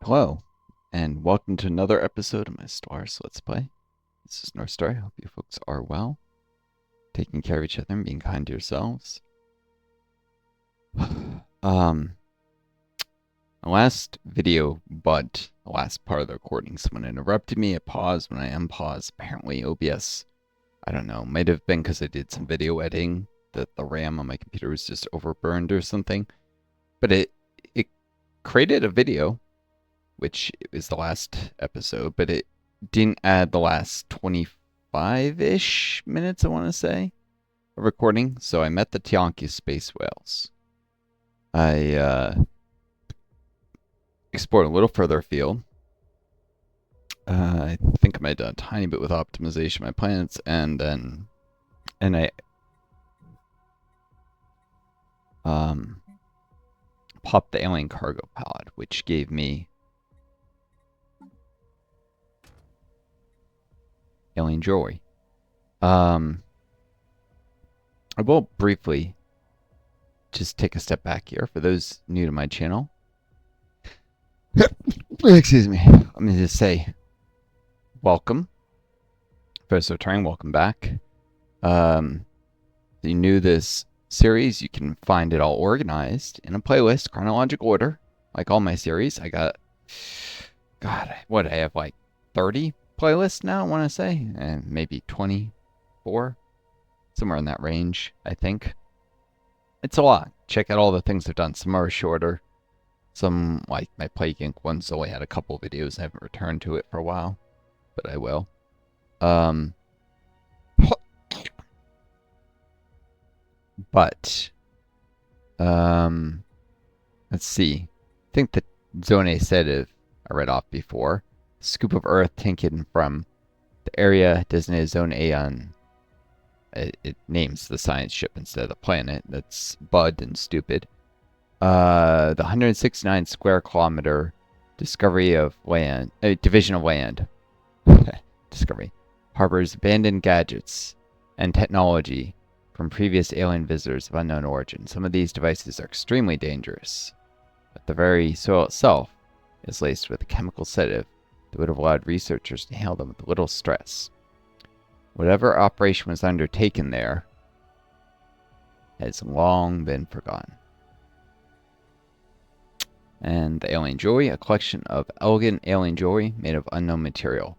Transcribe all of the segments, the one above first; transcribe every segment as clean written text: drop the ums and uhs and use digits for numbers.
Hello, and welcome to another episode of my Stellaris Let's Play. This is Northstar. I hope you folks are well, taking care of each other and being kind to yourselves. The last video, but the last part of the recording, someone interrupted me. I paused when I unpaused. Apparently OBS, I don't know, might have been because I did some video editing that the RAM on my computer was just overburned or something. But it created a video, which is the last episode, but it didn't add the last 25-ish minutes, I want to say, of recording. So I met the Tyanki Space Whales. I explored a little further afield. I think I might have done a tiny bit with optimization of my planets, and I popped the alien cargo pod, which gave me alien jewelry. I will briefly just take a step back here for those new to my channel. Excuse me. Let me just say welcome. First returning, welcome back. If you new this series, you can find it all organized in a playlist, chronological order, like all my series. I got, God, what, I have like 30 playlists now, I want to say, and maybe 24, somewhere in that range, I think. It's a lot. Check out all the things I've done. Some are shorter. Some, like my Plague Inc. ones, only had a couple videos. I haven't returned to it for a while, but I will. But, let's see. I think the Zone A sedative I read off before. Scoop of Earth taken from the area designated Zone A on... It names the science ship instead of the planet. That's Bud and stupid. The 169 square kilometer discovery of land... division of land. Discovery. Harbors abandoned gadgets and technology from previous alien visitors of unknown origin. Some of these devices are extremely dangerous, but the very soil itself is laced with a chemical sedative that would have allowed researchers to handle them with little stress. Whatever operation was undertaken there has long been forgotten. And the alien jewelry, a collection of elegant alien jewelry made of unknown material.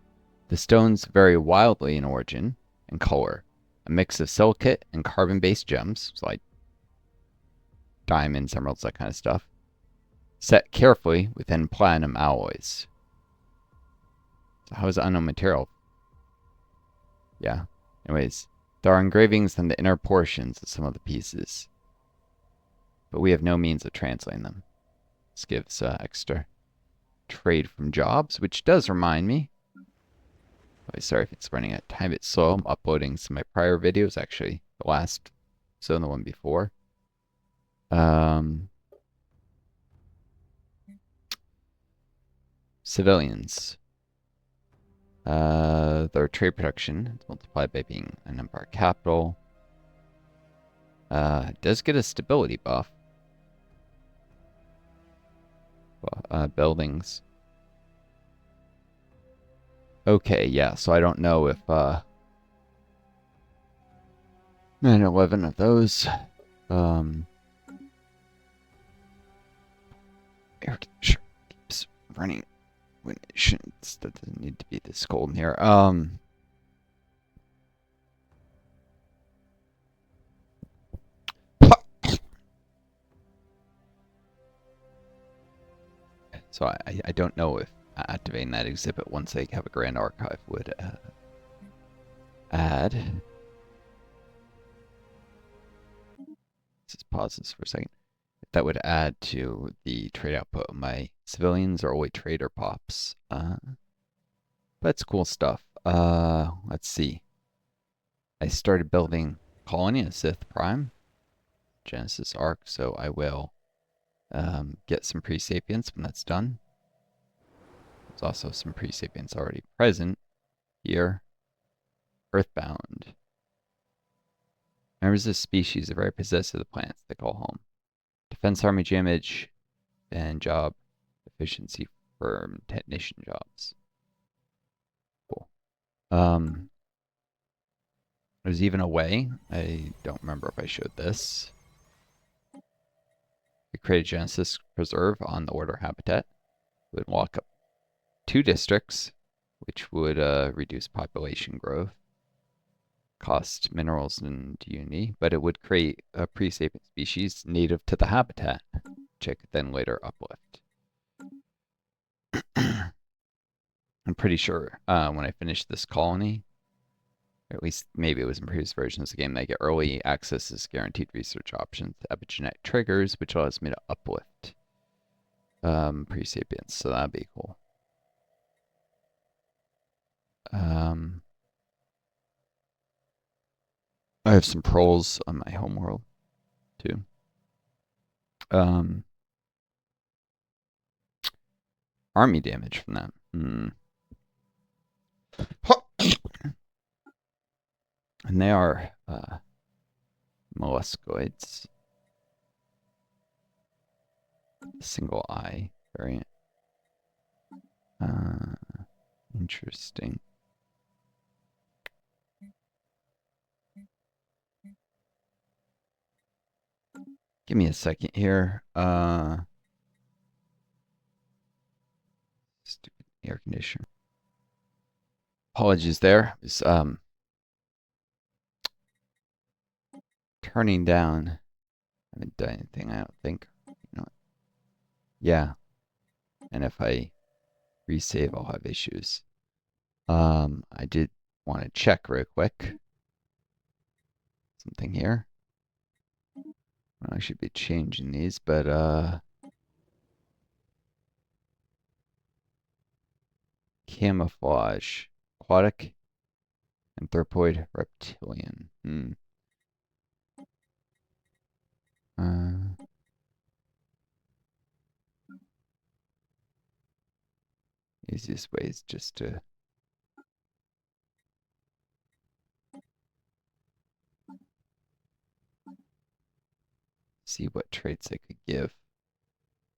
The stones vary wildly in origin and color. A mix of silicate and carbon-based gems, so like diamonds, emeralds, that kind of stuff, set carefully within platinum alloys. So how is it unknown material? Yeah. Anyways, there are engravings on the inner portions of some of the pieces, but we have no means of translating them. This gives extra trade from jobs, which does remind me. Oh, sorry if it's running a tiny bit slow. I'm uploading some of my prior videos, actually, the last, so the one before. Civilians. Their trade production is multiplied by being a number of capital. It does get a stability buff. Buildings. Okay, yeah, so I don't know if 9/11 of those. Air conditioner keeps running when it shouldn't. That doesn't need to be this cold in here. So I don't know if activating that exhibit once they have a grand archive would add. Let's just pause this for a second. If that would add to the trade output of my civilians or only trader pops. That's cool stuff. Let's see. I started building Colony of Sith Prime Genesis Arc, so I will get some pre-sapients when that's done. There's also some pre-sapients already present here. Earthbound. Members of this species are very possessive of the planets they call home. Defense Army damage and job efficiency for technician jobs. Cool. There's even a way. I don't remember if I showed this. We create a Genesis Preserve on the Order habitat. We would walk up 2 districts, which would reduce population growth, cost minerals and unity, but it would create a pre-sapient species native to the habitat, which I could then later uplift. I'm pretty sure when I finish this colony, or at least maybe it was in previous versions of the game, that I get early access to guaranteed research options, epigenetic triggers, which allows me to uplift pre-sapients, so that'd be cool. I have some proles on my homeworld too. Army damage from that. And they are molluscoids. Single eye variant. Interesting. Give me a second here. Stupid air conditioner. Apologies there. It's turning down. I haven't done anything, I don't think. You know, yeah. And if I resave, I'll have issues. I did want to check real quick. Something here. Well, I should be changing these, but camouflage. Aquatic. Anthropoid reptilian. Easiest way is just to see what traits I could give.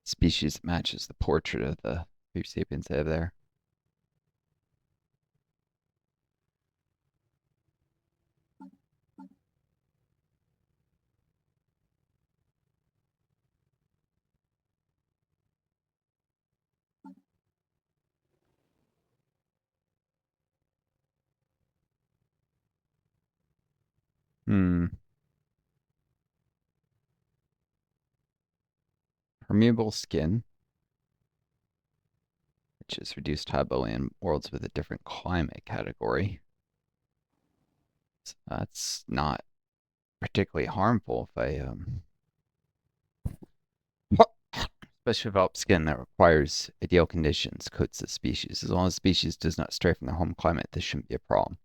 Species that matches the portrait of the pre-sapiens I have there. Permeable skin, which is reduced habitability in worlds with a different climate category. So that's not particularly harmful if I specially developed skin that requires ideal conditions coats the species. As long as the species does not stray from their home climate, this shouldn't be a problem.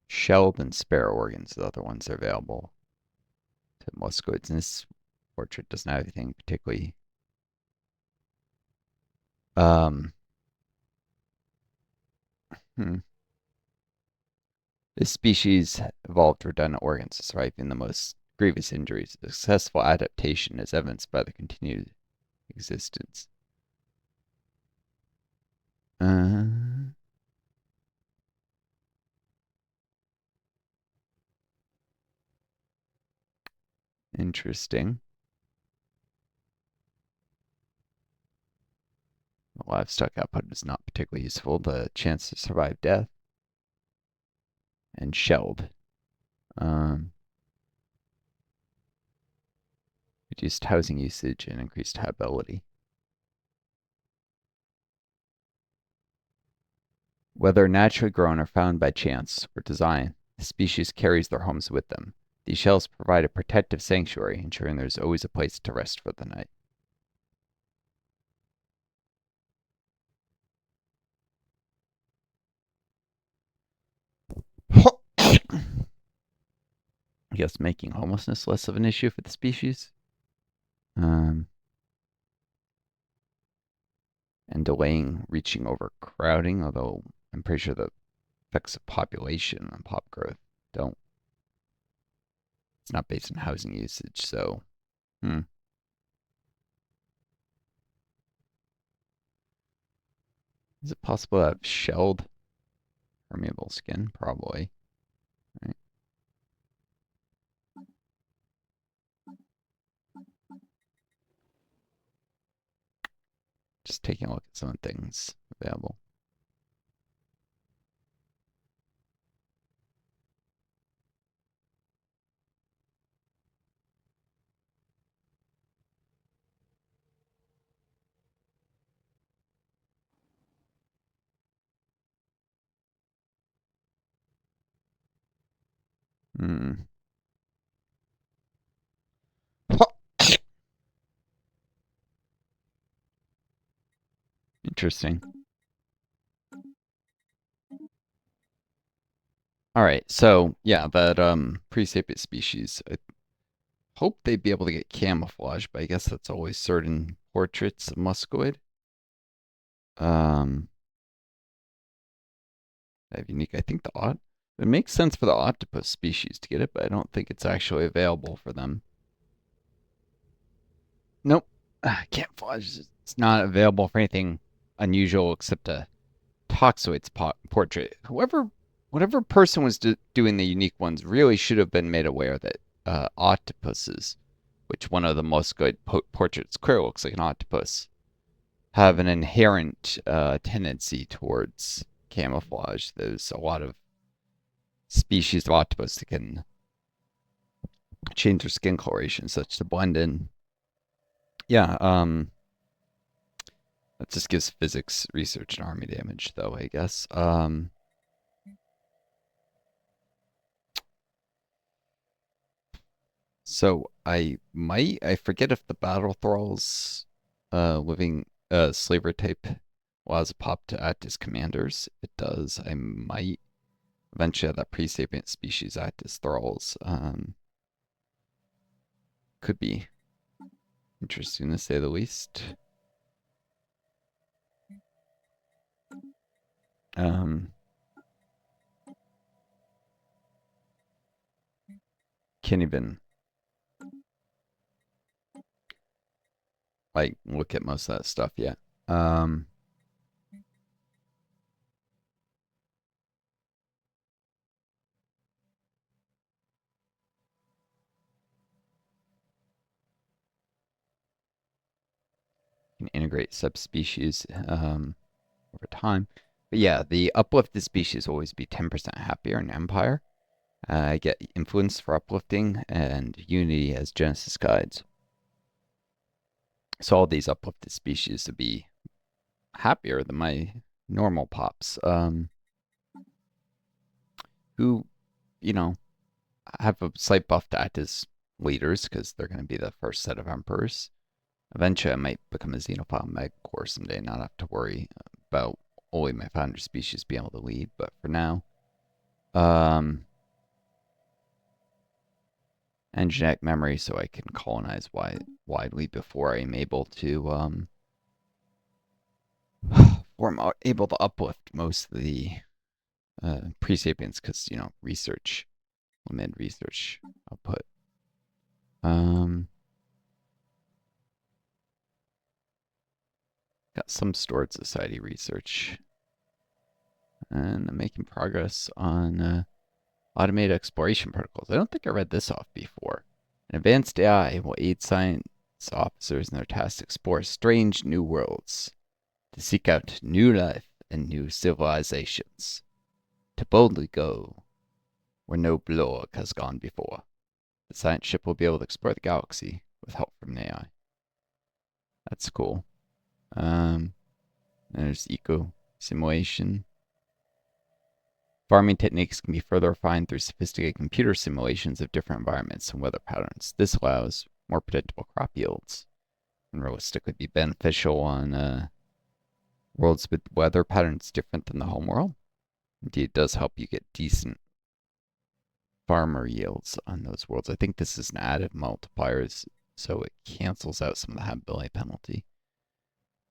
Shelled and spare organs are the other ones that are available to molluscoids. And this portrait doesn't have anything particularly This species evolved redundant organs to survive in the most grievous injuries. A successful adaptation is evidenced by the continued existence. Interesting. The livestock output is not particularly useful. The chance to survive death. And shelled. Reduced housing usage and increased habitability. Whether naturally grown or found by chance or design, the species carries their homes with them. These shells provide a protective sanctuary, ensuring there's always a place to rest for the night. I guess making homelessness less of an issue for the species. And delaying reaching overcrowding, although I'm pretty sure the effects of population on pop growth don't not based on housing usage, so Is it possible to have shelled permeable skin? Probably. Right. Just taking a look at some of the things available. Hmm. Interesting. All right, so yeah, that pre-sapient species. I hope they'd be able to get camouflage, but I guess that's always certain portraits of muscoid. Um, they have unique. I think it makes sense for the octopus species to get it, but I don't think it's actually available for them. Nope, camouflage. It's not available for anything unusual except a Toxoid's portrait. Whatever person was doing the unique ones really should have been made aware that octopuses, which one of the most good portraits clearly looks like an octopus, have an inherent tendency towards camouflage. There's a lot of species of octopus that can change their skin coloration such to blend in. Yeah, that just gives physics research and army damage, though, I guess. So I forget if the battle thralls living slaver type allows a pop to act as commanders. It does. I might eventually have that pre-sapient species act as thralls. Could be interesting to say the least. Um, can't even like look at most of that stuff yet. Um, can integrate subspecies over time. But yeah, the uplifted species will always be 10% happier in Empire. I get influence for uplifting and unity as Genesis guides. So all these uplifted species to be happier than my normal pops, who, you know, have a slight buff to act as leaders because they're going to be the first set of emperors. Eventually, I might become a xenophile megacore someday and not have to worry about only my founder species being able to lead. But for now, and genetic memory so I can colonize widely before I'm able to or I'm able to uplift most of the pre-sapiens because research, limited research output. Got some stored society research, and I'm making progress on automated exploration protocols. I don't think I read this off before. An advanced AI will aid science officers in their task to explore strange new worlds, to seek out new life and new civilizations, to boldly go where no blog has gone before. The science ship will be able to explore the galaxy with help from an AI. That's cool. There's eco simulation. Farming techniques can be further refined through sophisticated computer simulations of different environments and weather patterns. This allows more predictable crop yields and realistically be beneficial on worlds with weather patterns different than the home world. Indeed, it does help you get decent farmer yields on those worlds. I think this is an additive multiplier, so it cancels out some of the habitability penalty.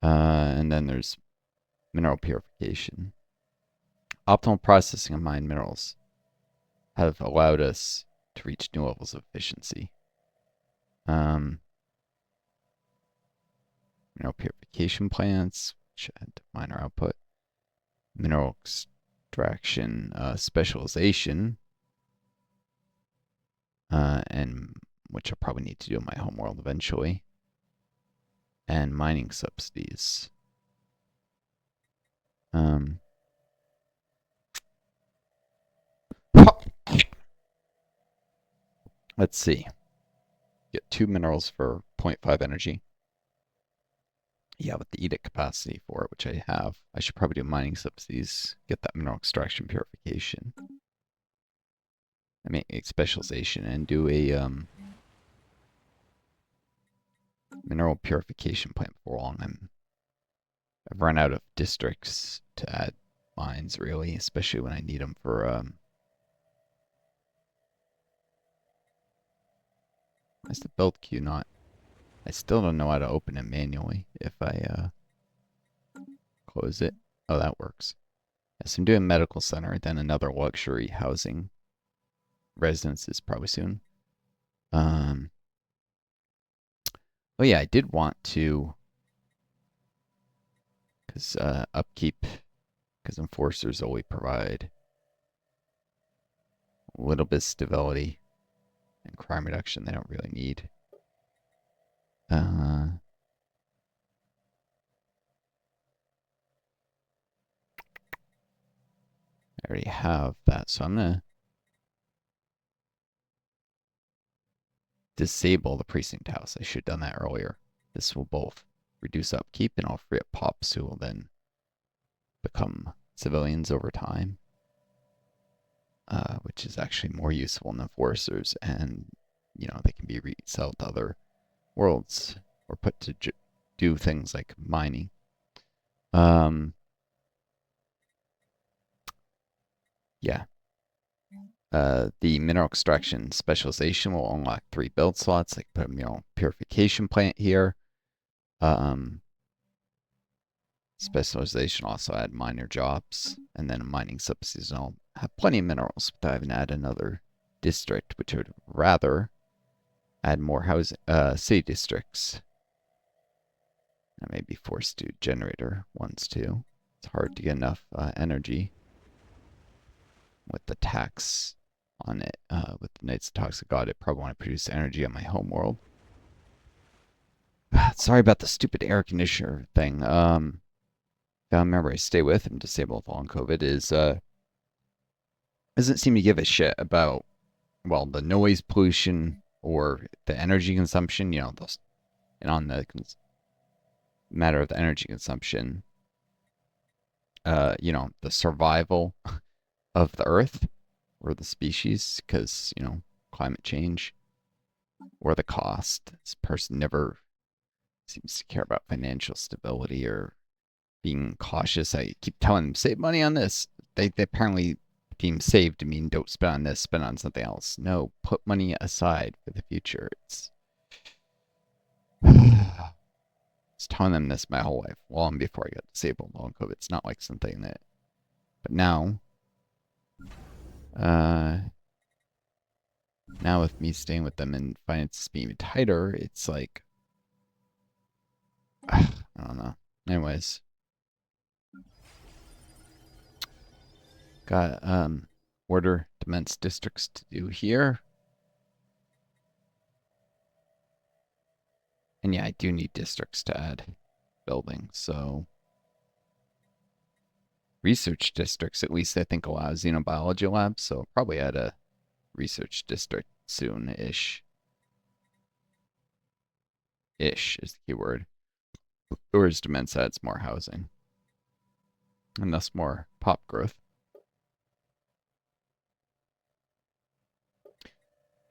And then there's mineral purification. Optimal processing of mined minerals have allowed us to reach new levels of efficiency. Mineral purification plants, which add minor output. Mineral extraction specialization, and which I'll probably need to do in my homeworld eventually. And mining subsidies. Let's see. Get 2 minerals for 0.5 energy. Yeah, with the edict capacity for it, which I have, I should probably do mining subsidies, get that mineral extraction purification. I mean, a specialization and do a mineral purification plant before long. I've run out of districts to add mines, really, especially when I need them for why's the build queue not? I still don't know how to open it manually if I close it. Oh, that works. Yes, I'm doing medical center, then another luxury housing residences probably soon. Oh yeah, I did want to, because upkeep, because enforcers only provide a little bit of stability and crime reduction they don't really need. I already have that, so I'm gonna disable the precinct house. I should have done that earlier. This will both reduce upkeep and I'll free up pops who will then become civilians over time, which is actually more useful than enforcers, and you know, they can be resold to other worlds or put to do things like mining. Yeah. The mineral extraction specialization will unlock 3 build slots. Like put a mineral purification plant here. Specialization also add minor jobs, and then a mining subsidies. I'll have plenty of minerals, but I haven't added another district, which I would rather add more housing, city districts. I may be forced to generator ones too. It's hard to get enough energy with the tax on it. With the Knights of Toxic God, I probably want to produce energy on my home world. Sorry about the stupid air conditioner thing. Remember, I stay with him, disabled with long COVID, doesn't seem to give a shit about, well, the noise pollution or the energy consumption, you know, those, and on the matter of the energy consumption, you know, the survival of the Earth or the species, because, you know, climate change or the cost. This person never seems to care about financial stability or being cautious. I keep telling them, save money on this. They apparently deem save to mean don't spend on this, spend on something else. No, put money aside for the future. It's telling them this my whole life, long before I got disabled long COVID. It's not like something that, but now, now with me staying with them and finances being tighter, it's like, I don't know. Anyways, got order immense districts to do here. And yeah, I do need districts to add buildings, so research districts at least I think allow xenobiology labs, so I'll probably add a research district soon-ish. Ish is the keyword. Whereas Demence adds more housing. And thus more pop growth.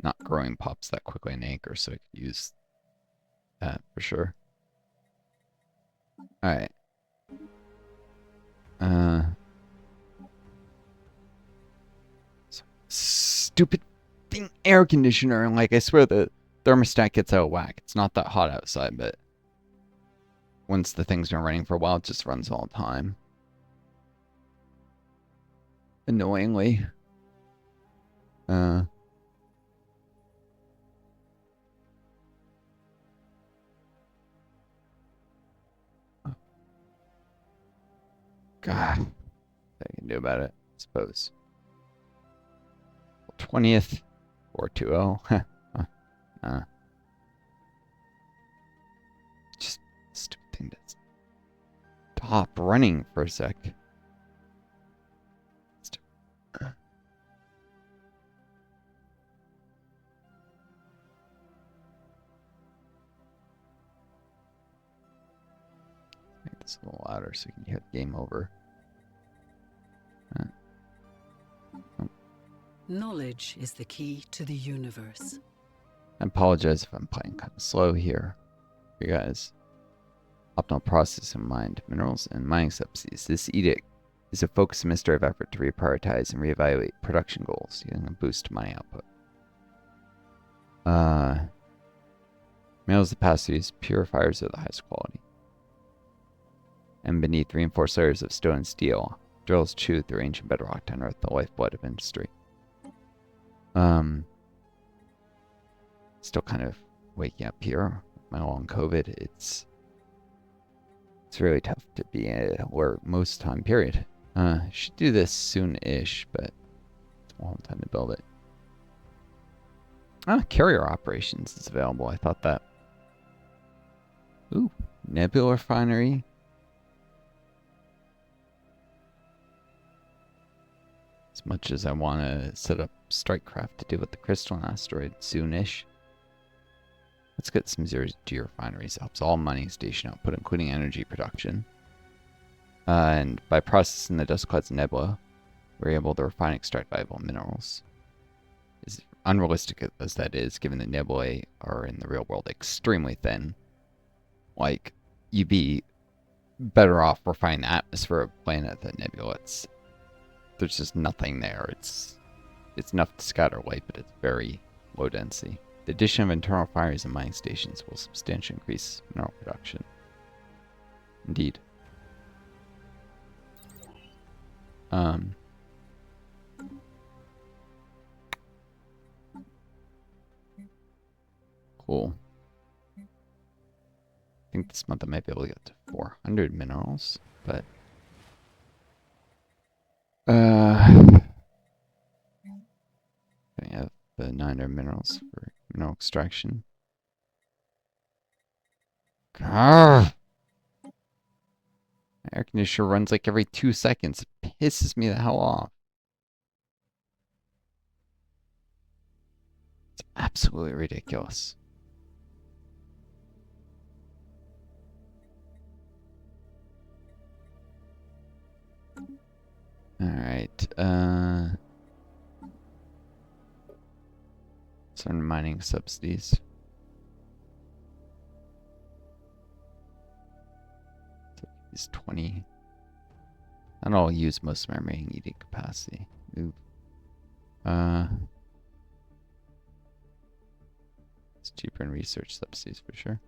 Not growing pops that quickly in Anchor, so I could use that for sure. Alright. Stupid thing air conditioner, and like I swear the thermostat gets out of whack. It's not that hot outside, but once the thing's been running for a while, it just runs all the time. Annoyingly. God, what I can do about it, I suppose. 20th, 420. Just stupid thing to stop running for a sec. Make this a little louder so you can hear the game over. Knowledge is the key to the universe. I apologize if I'm playing kind of slow here. You guys. Optimal process in mined minerals and mining subsidies. This edict is a focused administrative effort to reprioritize and reevaluate production goals, using a boost to mining output. Minerals that pass through these purifiers are the highest quality. And beneath reinforced layers of stone and steel, drills chew through ancient bedrock to unearth the lifeblood of industry. Still kind of waking up here. My long COVID, it's really tough to be where most time period. Should do this soon-ish, but it's a long time to build it. Carrier operations is available. I thought that. Ooh, nebula refinery. As much as I want to set up Strikecraft to deal with the crystalline asteroid soonish. Let's get some 0G refineries. Helps all mining station output, including energy production. And by processing the dust clouds and nebula, we're able to refine and extract valuable minerals. As unrealistic as that is, given that nebulae are in the real world extremely thin. Like, you'd be better off refining the atmosphere of a planet than nebula. There's just nothing there. It's enough to scatter light, but it's very low density. The addition of internal refineries and mining stations will substantially increase mineral production. Indeed. Cool. I think this month I might be able to get to 400 minerals, but I have the 900 minerals for mineral extraction. Grrr! My air conditioner runs like every 2 seconds. It pisses me the hell off. It's absolutely ridiculous. Alright, certain mining subsidies. So these 20. And I'll use most of my remaining eating capacity. Ooh. It's cheaper in research subsidies for sure.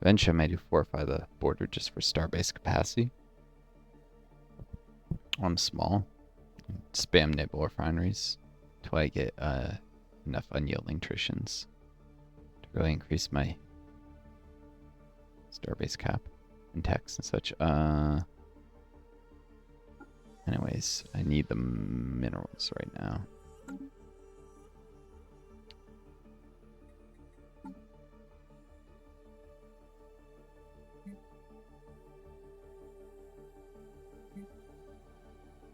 Eventually I might do fortify the border just for starbase capacity. I'm small. Spam nebula refineries until I get enough unyielding Tritians to really increase my starbase cap and techs and such. Anyways, I need the minerals right now.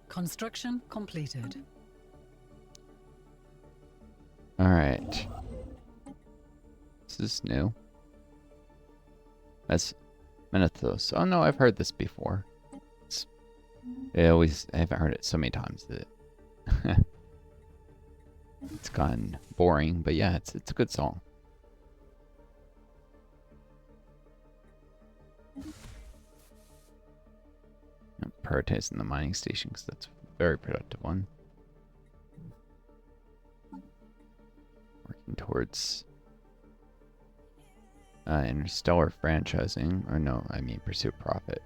Construction completed. Alright. This is new. That's Minethos. Oh no, I've heard this before. I haven't heard it so many times that it's gotten boring, but yeah, it's a good song. I'm prioritizing the mining station because that's a very productive one. Working towards interstellar franchising, or no, I mean pursue profit.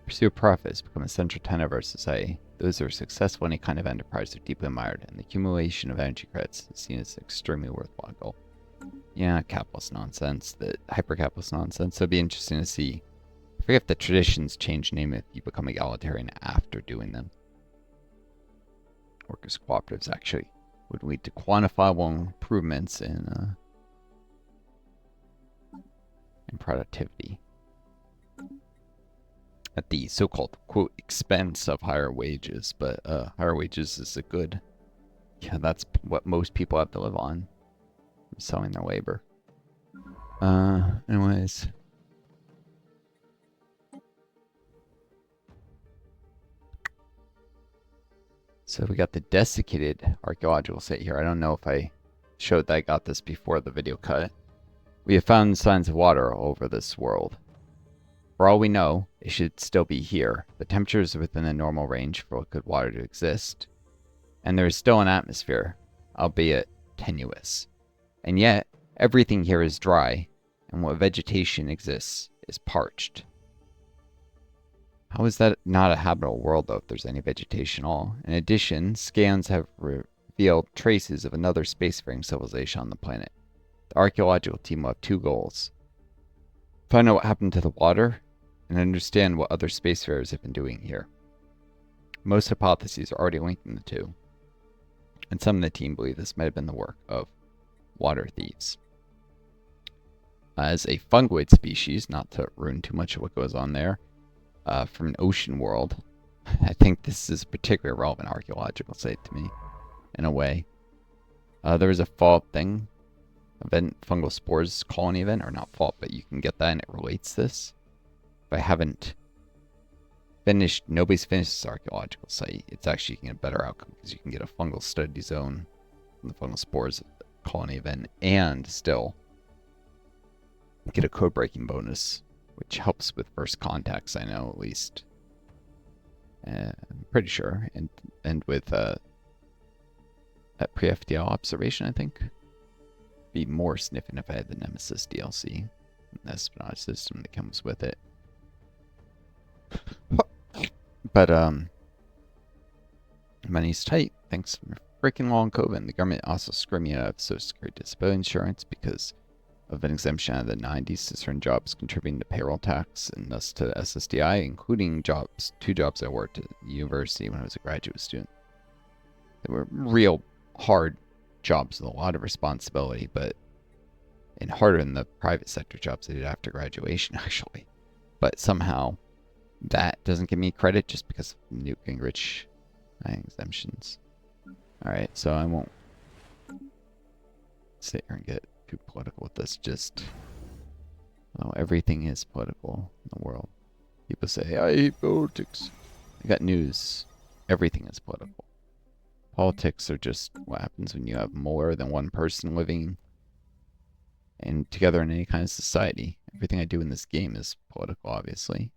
Pursue profit has become a central tenet of our society. Those who are successful in any kind of enterprise are deeply admired, and the accumulation of energy credits is seen as an extremely worthwhile goal. Yeah, capitalist nonsense, that hyper-capitalist nonsense. So it'd be interesting to see if forget if the traditions change name if you become egalitarian after doing them. Workers' cooperatives actually would lead to quantifiable improvements in productivity. At the so-called, quote, expense of higher wages, but higher wages is a good. Yeah, that's what most people have to live on, selling their labor. Anyways. So we got the desiccated archaeological site here. I don't know if I showed that I got this before the video cut. We have found signs of water all over this world. For all we know, it should still be here. The temperature is within the normal range for liquid water to exist. And there is still an atmosphere, albeit tenuous. And yet, everything here is dry, and what vegetation exists is parched. How is that not a habitable world, though, if there's any vegetation at all? In addition, scans have revealed traces of another spacefaring civilization on the planet. The archaeological team will have two goals. Find out what happened to the water, and understand what other spacefarers have been doing here. Most hypotheses are already linking the two, and some of the team believe this might have been the work of water thieves. As a fungoid species, not to ruin too much of what goes on there, from an ocean world, I think this is a particularly relevant archaeological site to me, in a way. There was a fault thing, event, fungal spores colony event, or not fault, but you can get that and it relates this. If I haven't finished, nobody's finished this archaeological site, it's actually getting a better outcome because you can get a fungal study zone from the fungal spores colony event and still get a code breaking bonus, which helps with first contacts, I know, at least. I'm pretty sure. And with that pre-FTL observation, I think. Be more sniffing if I had the Nemesis DLC. The espionage system that comes with it. But, money's tight. Thanks for freaking long COVID. The government also screwed me out of Social Security disability insurance because of an exemption out of the 90s to certain jobs contributing to payroll tax and thus to SSDI, including two jobs I worked at university when I was a graduate student. They were real hard jobs with a lot of responsibility, and harder than the private sector jobs I did after graduation, actually. But somehow, that doesn't give me credit just because of Newt Gingrich exemptions. Alright, so I won't sit here and get too political with this. Just, well, everything is political in the world. People say, I hate politics. I got news. Everything is political. Politics are just what happens when you have more than one person living and together in any kind of society. Everything I do in this game is political, obviously.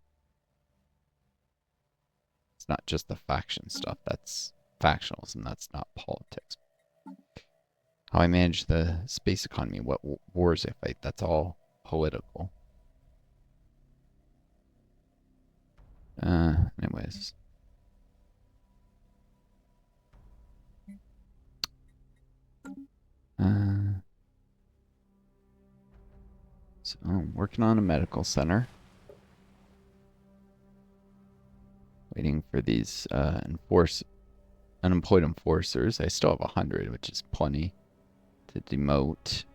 It's not just the faction stuff. That's factionalism. That's not politics. How I manage the space economy, what wars I fight, that's all political. Anyways. So I'm working on a medical center. Waiting for these unemployed enforcers. I still have 100, which is plenty to demote.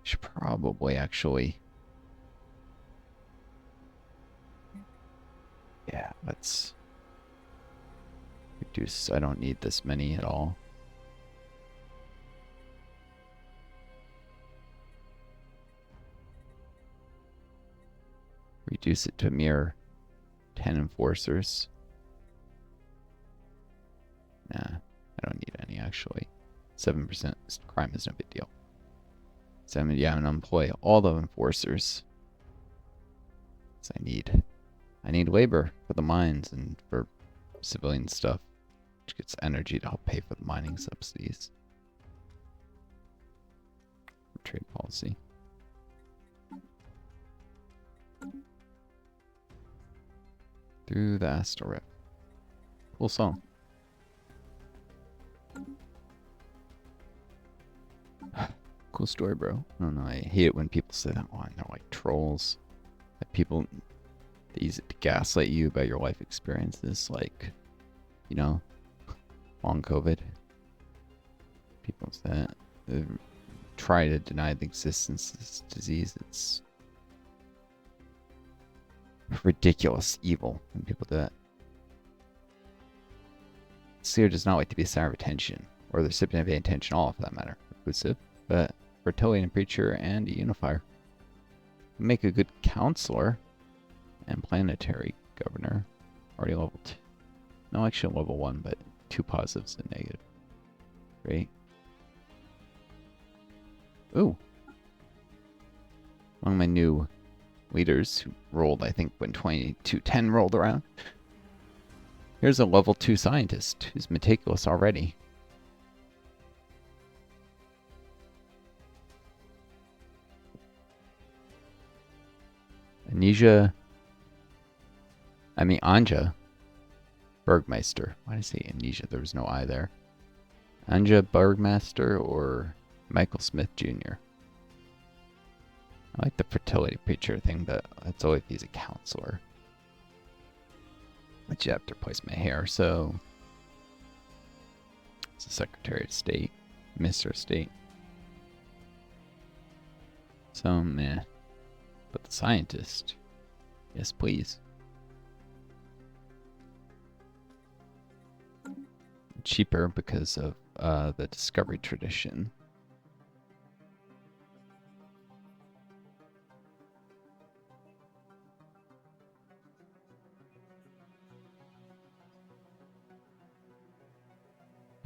Should probably actually. Yeah, let's reduce. I don't need this many at all. Reduce it to a mere 10 enforcers. Nah, I don't need any actually. 7% crime is no big deal. 7, yeah, I'm gonna employ all the enforcers. So I need labor for the mines and for civilian stuff, which gets energy to help pay for the mining subsidies. Trade policy. Through the Astral Rift. Cool song. Cool story, bro. I don't know. I hate it when people say that one. They're like trolls. That people, they use it to gaslight you about your life experiences. Like, you know, long COVID. People that try to deny the existence of this disease. It's ridiculous evil when people do that. Seer does not like to be a center of attention, or the recipient of any attention at all, for that matter. Reclusive, but fertility and preacher and a unifier. Make a good counselor and planetary governor. Already level 2. No, actually level 1, but 2 positives and negative. Great. Ooh. Among my new leaders who rolled, I think, when 2210 rolled around. Here's a level 2 scientist who's meticulous already. Anja Bergmeister. Why did I say Amnesia? There was no I there. Anja Bergmaster or Michael Smith Jr. I like the fertility preacher thing, but that's always he's a counselor. But you have to replace my hair, so it's the Secretary of State, Mr. State. So meh. But the scientist, yes please. Cheaper because of the discovery tradition.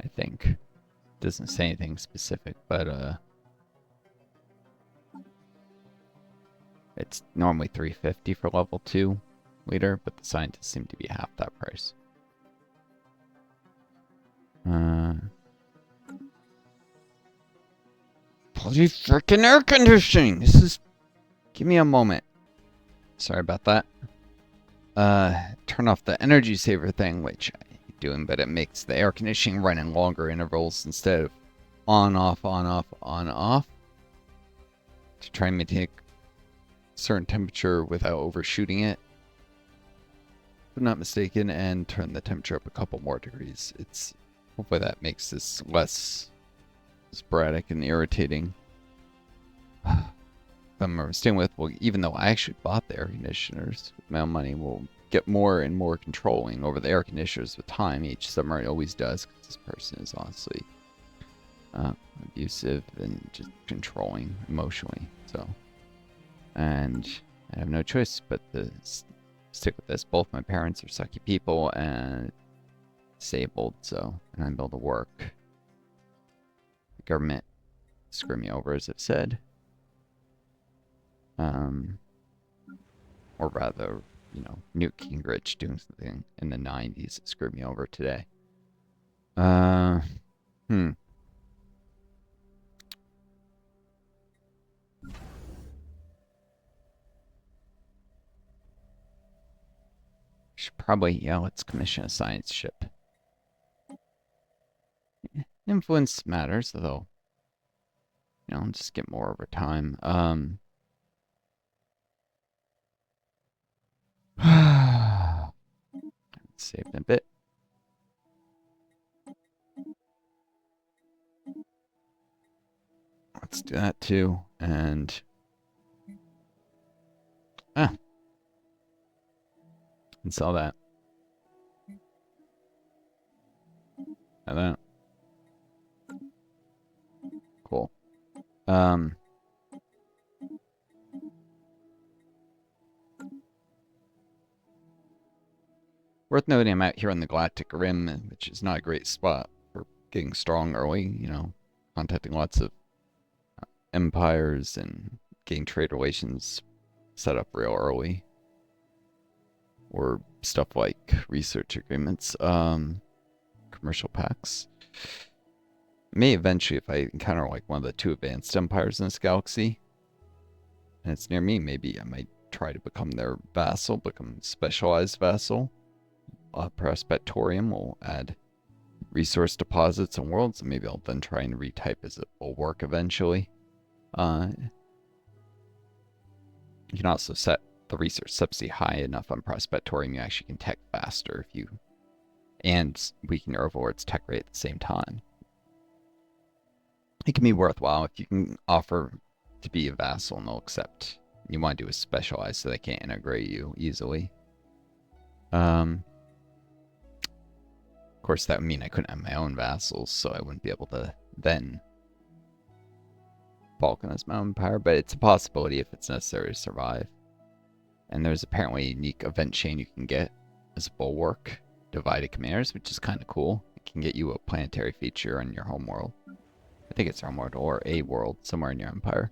I think. Doesn't say anything specific, but it's normally $350 for level 2 leader, but the scientists seem to be half that price. Bloody freaking air conditioning! This is... Give me a moment. Sorry about that. Turn off the energy saver thing, which I hate doing, but it makes the air conditioning run in longer intervals instead of on, off, on, off, on, off. To try and maintain a certain temperature without overshooting it. If I'm not mistaken, and turn the temperature up a couple more degrees. It's... Hopefully that makes this less sporadic and irritating. I'm staying with, well, even though I actually bought the air conditioners with my own money, we'll get more and more controlling over the air conditioners with time. Each submarine always does, because this person is honestly abusive and just controlling emotionally. So, and I have no choice but to stick with this. Both my parents are sucky people and disabled, so, and I'm able to work. The government screw me over, as I've said. Or rather, you know, Newt Gingrich doing something in the 90s that screwed me over today. Should probably, yeah, let's commission a science ship. Influence matters, though. You know, just get more over time. Save a bit. Let's do that too, and and sell that. And that. Cool. Worth noting, I'm out here on the Galactic Rim, which is not a great spot for getting strong early, you know, contacting lots of empires and getting trade relations set up real early. Or stuff like research agreements, commercial packs. May eventually, if I encounter like one of the 2 advanced empires in this galaxy, and it's near me, maybe I might try to become their vassal, become specialized vassal. Prospectorium will add resource deposits and worlds, and maybe I'll then try and retype as it will work eventually. You can also set the research subsidy high enough on prospectorium, you actually can tech faster if you, and weaken your overlord's tech rate at the same time. It can be worthwhile if you can offer to be a vassal and they'll accept. You want to do a specialized so they can't integrate you easily. Of course, that would mean I couldn't have my own vassals, so I wouldn't be able to then balkanize my own empire, but it's a possibility if it's necessary to survive. And there's apparently a unique event chain you can get as a bulwark, divided commanders, which is kind of cool. It can get you a planetary feature on your homeworld. I think it's your homeworld or a world somewhere in your empire.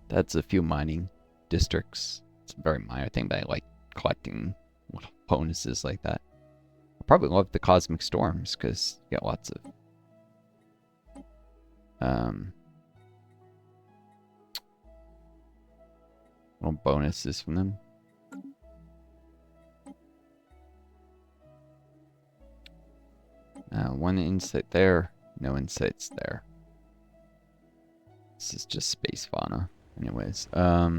That's a few mining districts. It's a very minor thing, but I like collecting little bonuses like that. I probably love the cosmic storms because you get lots of little bonuses from them. One insight there, no insights there. This is just space fauna. Anyways, a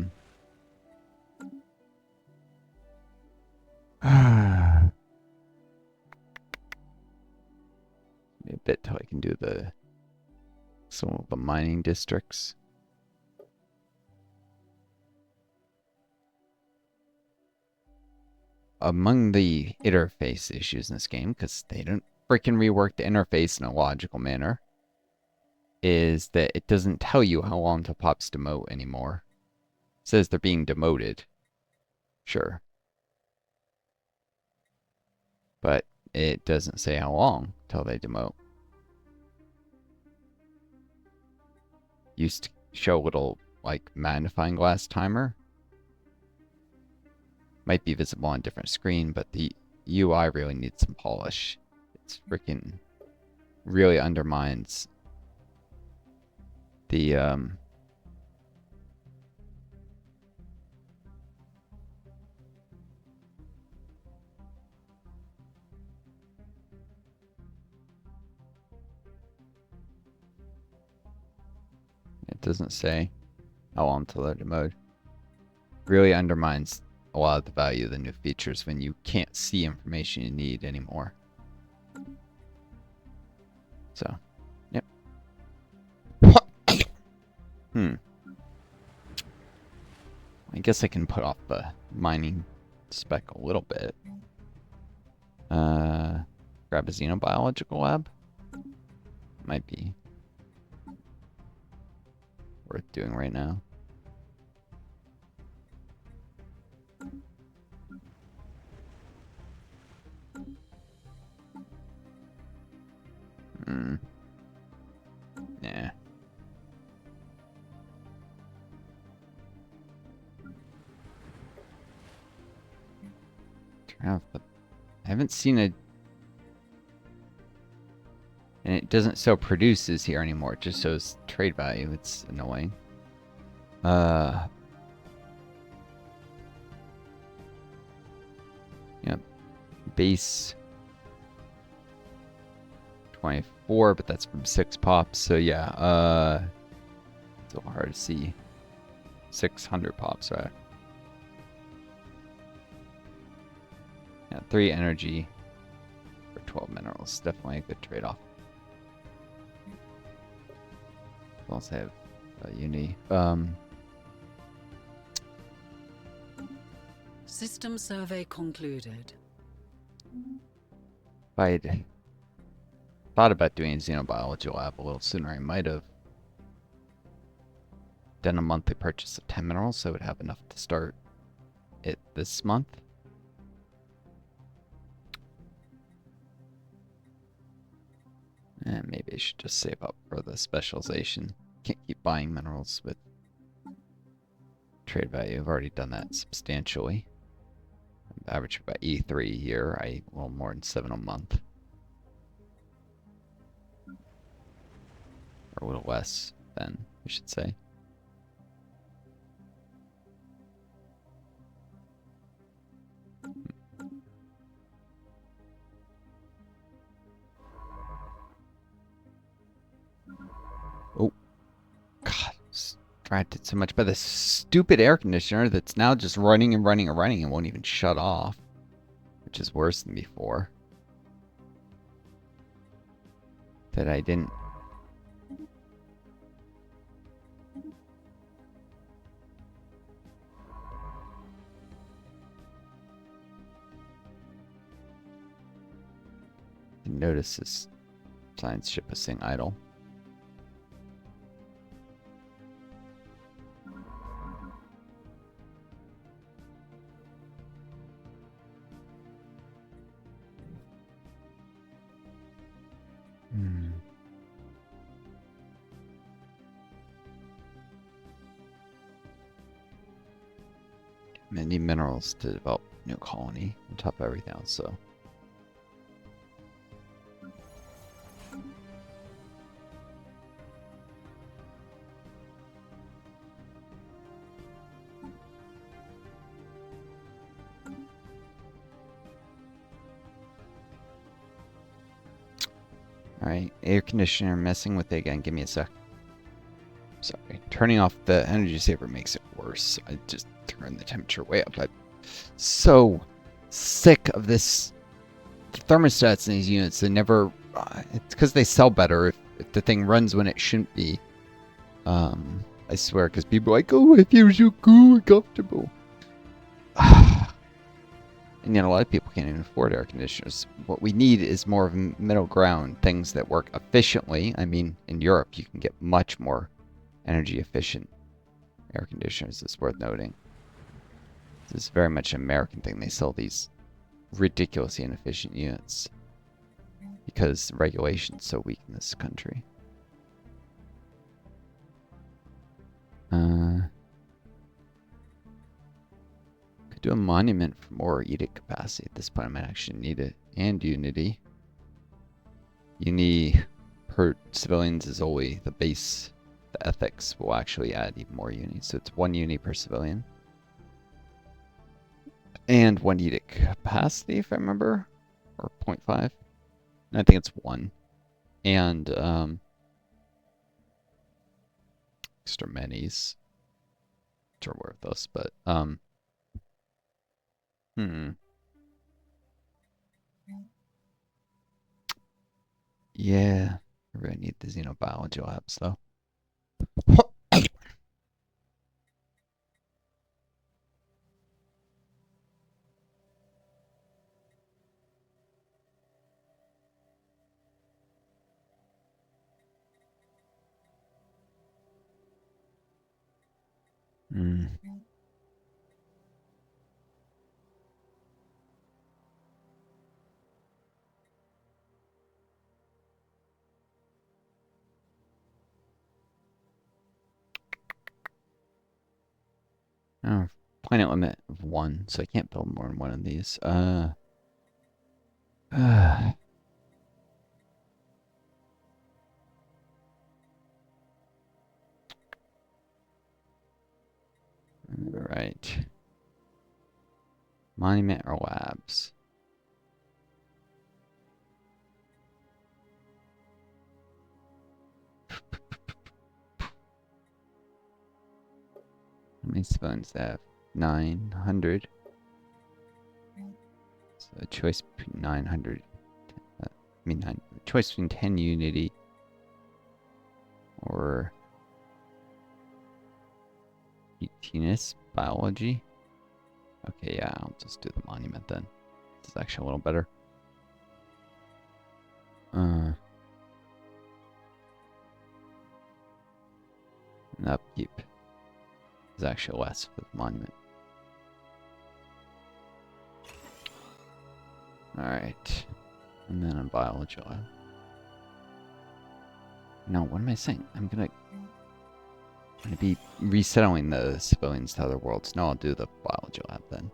bit till I can do some of the mining districts. Among the interface issues in this game, because they don't freaking rework the interface in a logical manner, is that it doesn't tell you how long till pops demote anymore. It says they're being demoted. Sure. But it doesn't say how long till they demote. Used to show a little, like, magnifying glass timer. Might be visible on a different screen, but the UI really needs some polish. It's freaking really undermines the it doesn't say how long to load mode. Really undermines a lot of the value of the new features when you can't see information you need anymore. So, yep. I guess I can put off the mining spec a little bit. Grab a xenobiological lab. Might be worth doing right now. Yeah. I haven't seen a... And it doesn't show produces here anymore. It just shows trade value. It's annoying. Yep. Base 24, but that's from 6 pops. So yeah, it's a little hard to see. 600 pops, right? Yeah, 3 energy for 12 minerals. Definitely a good trade-off. We also have uni. System survey concluded. If I'd thought about doing a xenobiology lab a little sooner, I might have done a monthly purchase of 10 minerals, so I would have enough to start it this month. And maybe I should just save up for the specialization. Can't keep buying minerals with trade value. I've already done that substantially. I've averaged about 83 a year. A little more than 7 a month. Or a little less than, I should say. Oh. God. distracted so much by the stupid air conditioner that's now just running and running and running and won't even shut off, which is worse than before. That I didn't. Notice this science ship is sitting idle. I need minerals to develop a new colony on top of everything else, so. Alright, air conditioner messing with it again. Give me a sec. Sorry. Turning off the energy saver makes it worse. I just turned the temperature way up. I'm so sick of this thermostats in these units. They never... it's because they sell better if the thing runs when it shouldn't be. I swear, because people are like, oh, it feels so cool and comfortable. And yet a lot of people can't even afford air conditioners. What we need is more of a middle ground, things that work efficiently. I mean, in Europe, you can get much more energy efficient air conditioners. It's worth noting. This is very much an American thing. They sell these ridiculously inefficient units because regulation's so weak in this country. Could do a monument for more edict capacity. At this point, I might actually need it. And unity. Uni per civilians is only the base. The ethics will actually add even more uni. So it's 1 uni per civilian. And 1 edict capacity, if I remember. Or 0.5. I think it's 1. And extra minis. Which are worthless, but yeah, I really need the xenobiology labs though. Oh, planet limit of 1, so I can't build more than 1 of these. Right. Monument or labs? How many civilians have? 900. So a choice between 900. Choice between 10 unity or 18 biology. Okay, yeah, I'll just do the monument then. This is actually a little better. And upkeep is actually less with monument. Alright. And then a biology lab. No, what am I saying? I'm gonna be resettling the civilians to other worlds. No, I'll do the biology lab then.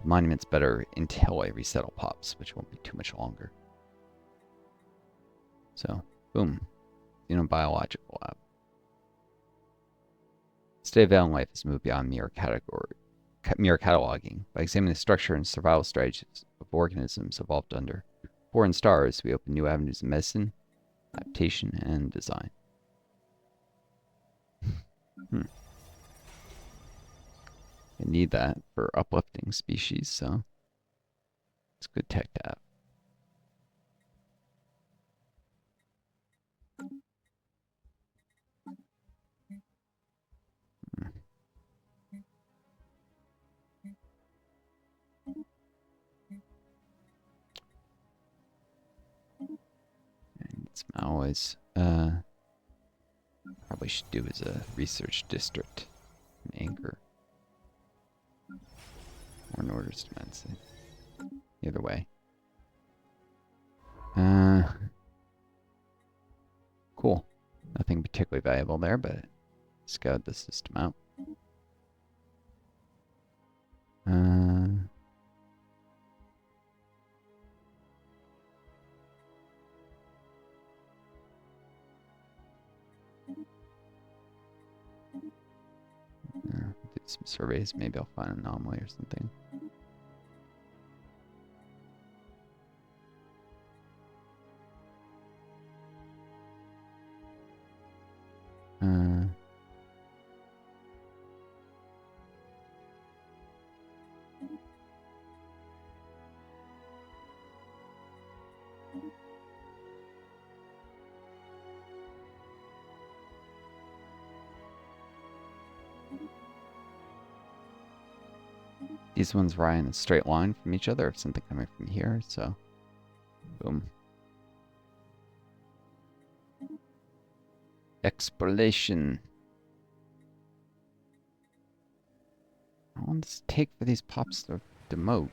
Monument's better until I resettle pops, which won't be too much longer. So, boom. Biological lab. State of alien life has moved beyond mere cataloging. By examining the structure and survival strategies of organisms evolved under foreign stars, we open new avenues of medicine, adaptation, and design. I need that for uplifting species, so it's good tech to have. And it's always probably should do as a research district in Anchor. Or Northern Dimension. Either way. Cool. Nothing particularly valuable there, but scout the system out. Do some surveys. Maybe I'll find an anomaly or something. These ones run in a straight line from each other, if something coming from here, so boom. Exploration. How long does it take for these pops to demote?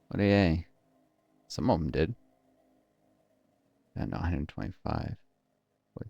What are they? Some of them did. And 125. What?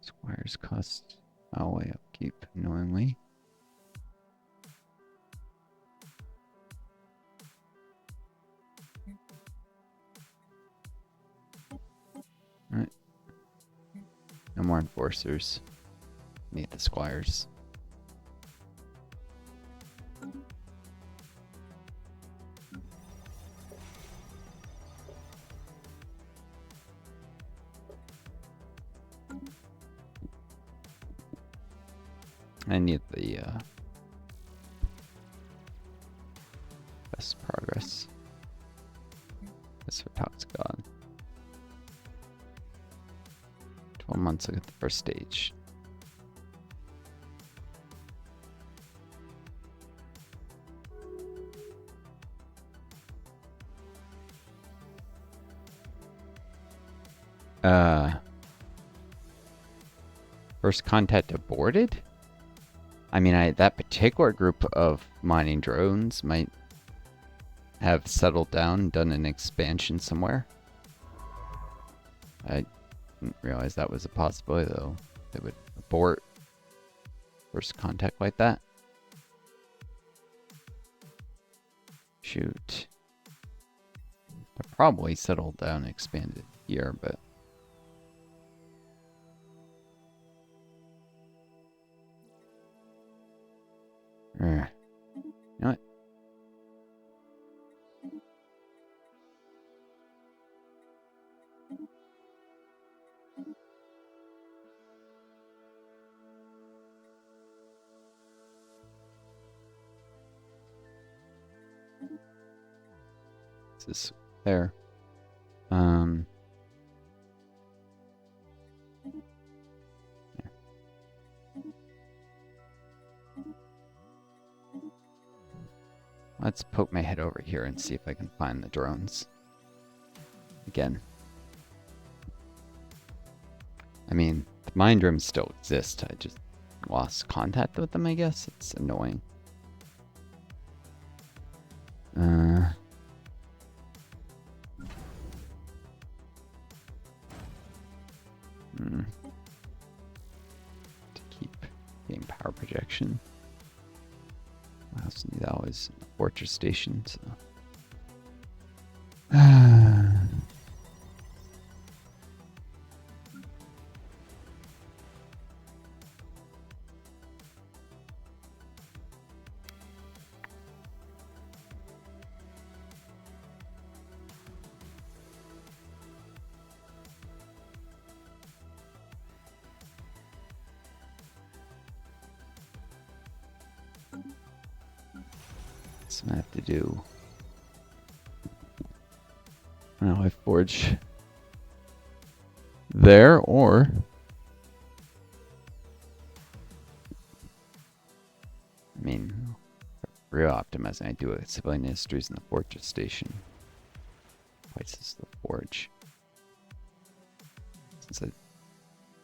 Squires cost way upkeep, annoyingly. Alright. No more enforcers. Need the squires. I need the best progress. That's for Toxicon. 12 months to get the first stage. First contact aborted? I mean, that particular group of mining drones might have settled down, done an expansion somewhere. I didn't realize that was a possibility, though. They would abort first contact like that. Shoot. They probably settled down and expanded here, but... You know what? This is there. Let's poke my head over here and see if I can find the drones. Again. I mean, the mine drones still exist. I just lost contact with them, I guess. It's annoying. To keep getting power projection. Wow, also knew that was a fortress station, so. So I have to do. Now I forge there, or I mean, real optimizing. I do a civilian industries in the fortress station. Prices the forge. Since I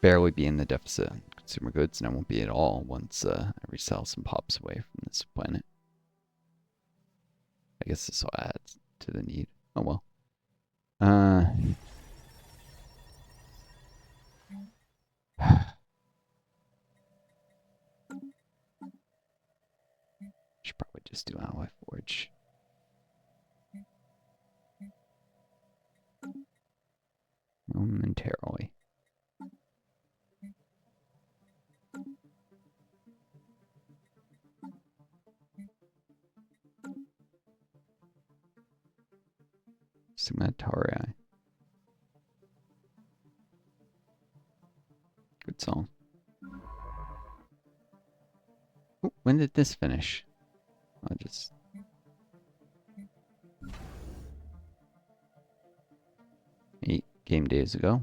barely be in the deficit on consumer goods, and I won't be at all once I resell some pops away from this planet. I guess this will add to the need. Oh well. Should probably just do alloy forge. Momentarily. Sumatari. Good song. Ooh, when did this finish? I'll just. 8 game days ago.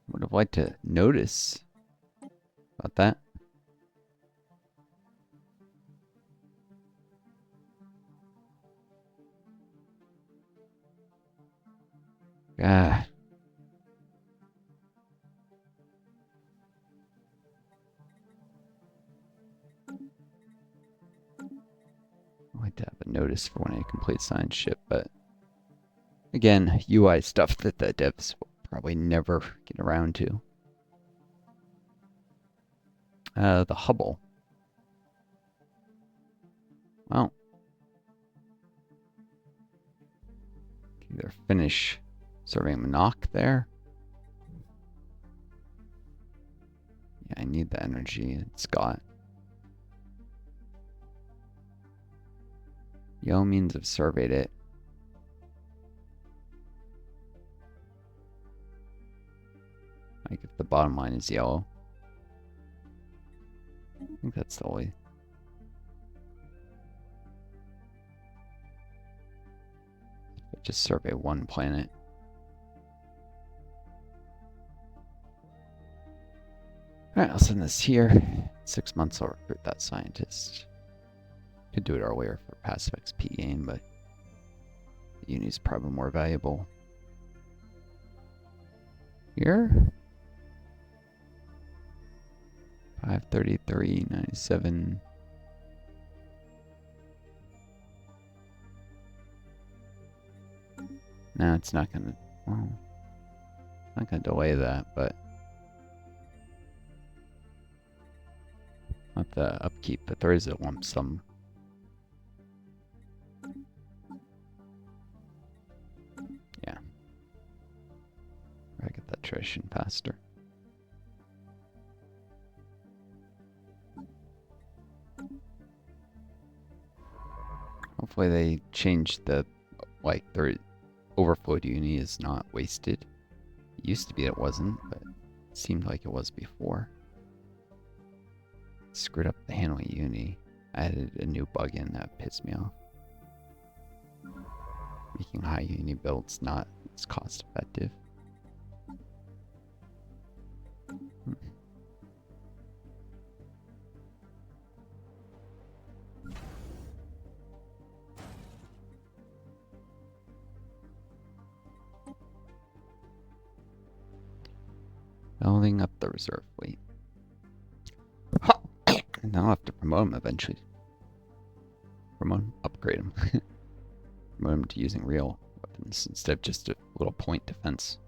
Would have liked to notice about that. Ah. I'd like to have a notice for when I complete science ship, but again, UI stuff that the devs will probably never get around to. The Hubble. Well, either finish serving Monarch there. Yeah, I need the energy it's got. Yellow means I've surveyed it. Like if the bottom line is yellow. I think that's the only. Just survey one planet. Alright, I'll send this here. 6 months I'll recruit that scientist. Could do it earlier for passive XP gain, but the uni's probably more valuable. Here? 533.97. No, it's not gonna. Well, not gonna delay that, but not the upkeep. But there is a lump sum. Yeah, I get that tradition faster. Hopefully they change the their overflow uni is not wasted. It used to be it wasn't, but it seemed like it was before. Screwed up the handling uni. I added a new bug in that pissed me off. Making high uni builds not as cost effective. Building up the reserve fleet. And I'll have to promote him eventually. Promote him, upgrade him. Promote him to using real weapons instead of just a little point defense.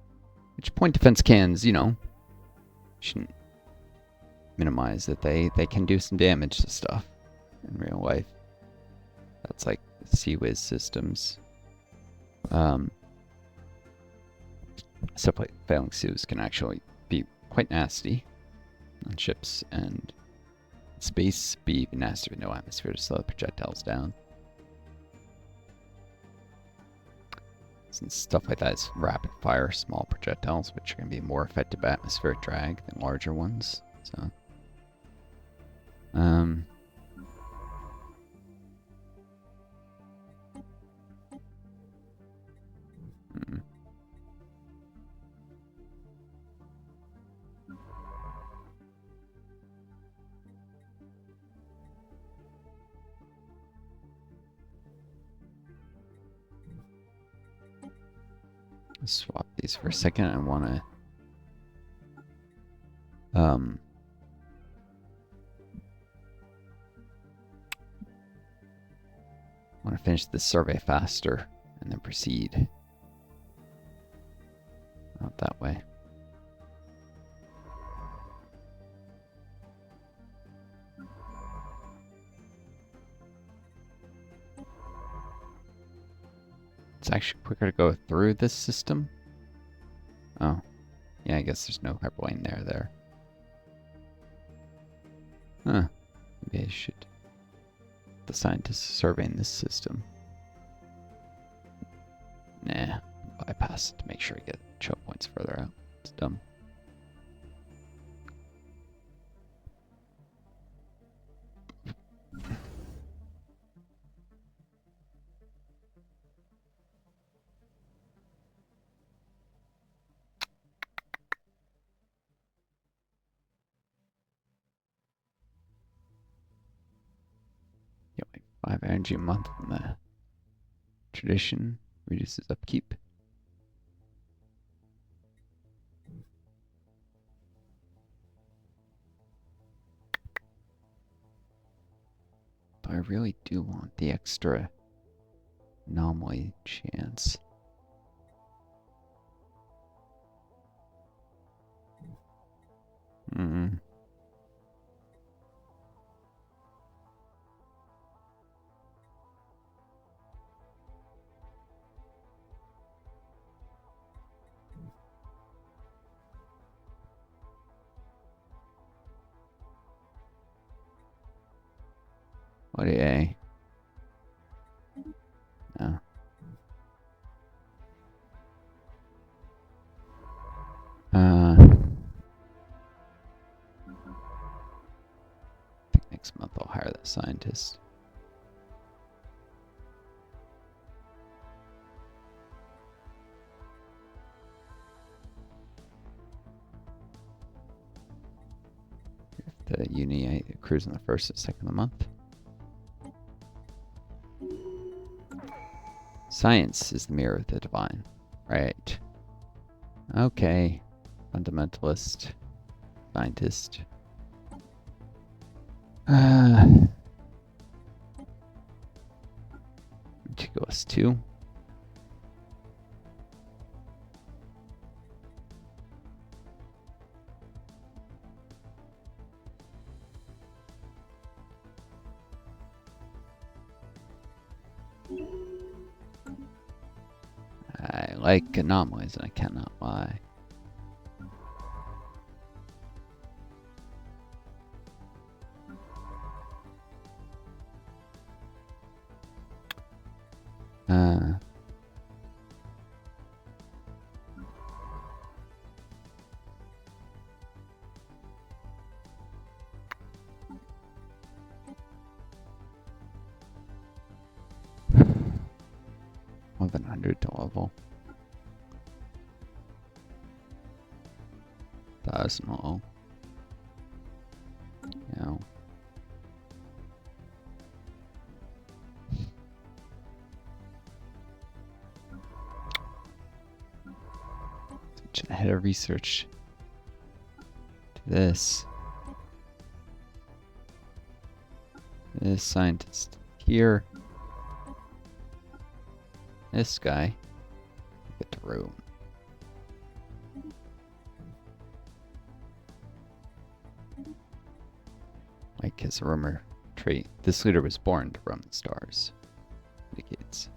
Which point defense cans, you know, shouldn't minimize that they can do some damage to stuff. in real life. That's like Sea Whiz systems. Stuff like failing sieves can actually be quite nasty on ships, and space be even nastier with no atmosphere to slow the projectiles down. Since stuff like that is rapid fire small projectiles, which are going to be more affected by atmospheric drag than larger ones. So, let's swap these for a second. I want to finish this survey faster and then proceed. Not that way. It's actually quicker to go through this system. Oh. Yeah, I guess there's no hyperlane there. Huh. Maybe I should... The scientists surveying this system. Nah. Bypass it to make sure I get choke points further out. It's dumb. Get like 5 energy a month from the tradition. Reduces upkeep. But I really do want the extra anomaly chance. What a... No. I think next month I'll hire that scientist. The uni accrues on the 1st and 2nd of the month. Science is the mirror of the divine. Right. Okay. Fundamentalist. Scientist. Meticulous 2. I like anomalies and I cannot lie. To level 1,000 low. Yeah. Such a head of research to this. This scientist here. This guy. Get to room. Like his rumor trait. This leader was born to roam the stars. Indicates.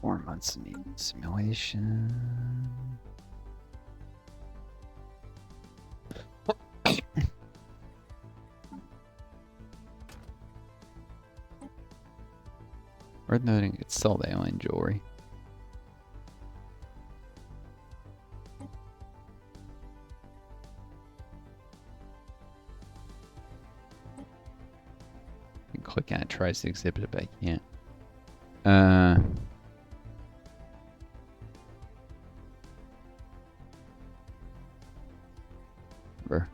Four months in simulation. Worth noting, it's still the alien jewelry. You can click on it, tries to exhibit it, but I can't. Remember.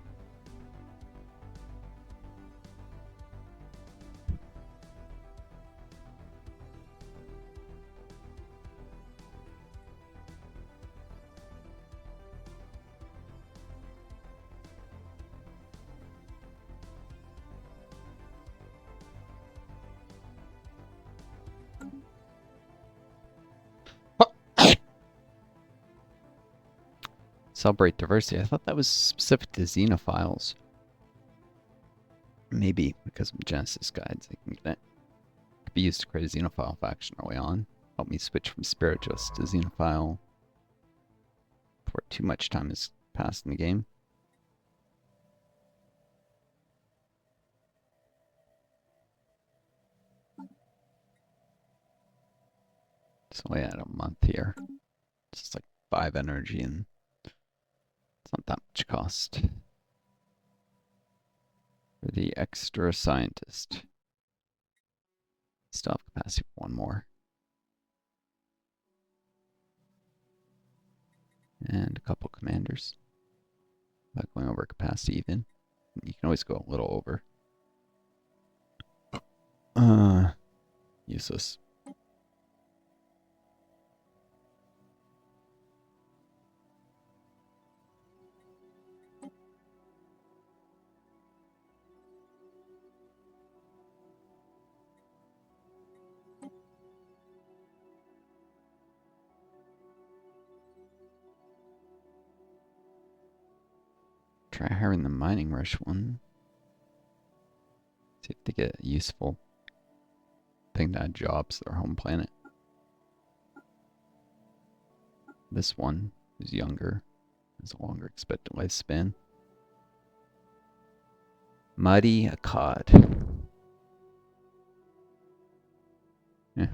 Celebrate diversity. I thought that was specific to xenophiles. Maybe because of Genesis guides, I can get it. Could be used to create a xenophile faction early on. Help me switch from spiritualist to xenophile before too much time has passed in the game. It's only at a month here. It's just like 5 energy and it's not that much cost. For the extra scientist. Still have capacity for one more. And a couple commanders. Not going over capacity even. You can always go a little over. Useless. Try hiring the mining rush one. See if they get a useful thing to add jobs to their home planet. This one is younger, has a longer expected lifespan. Muddy Akkad. Yeah.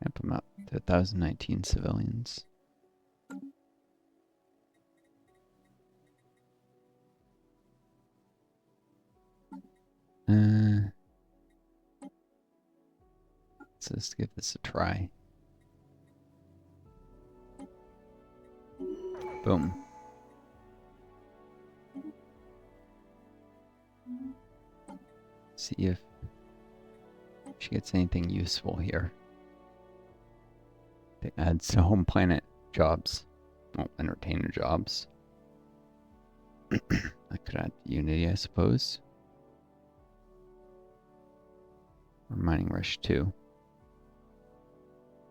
Amp them up to 1,019 civilians. Let's give this a try. Boom. See if she gets anything useful here. They add to home planet jobs. Well, entertainer jobs. I could add Unity, I suppose. Or Mining Rush 2.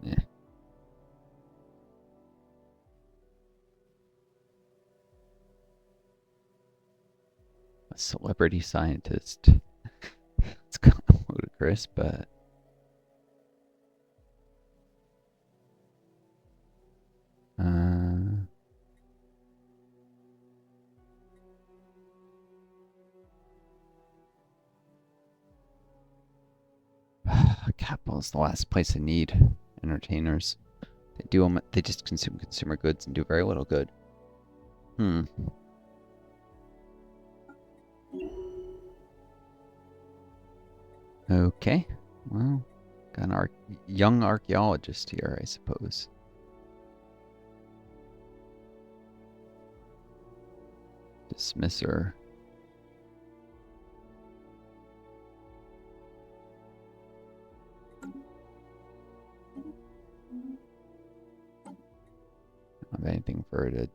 Yeah. A celebrity scientist. It's kind of ludicrous, but capital is the last place I need entertainers. They do them. They just consume consumer goods and do very little good. Okay. Well, got an young archaeologist here, I suppose. Dismiss her.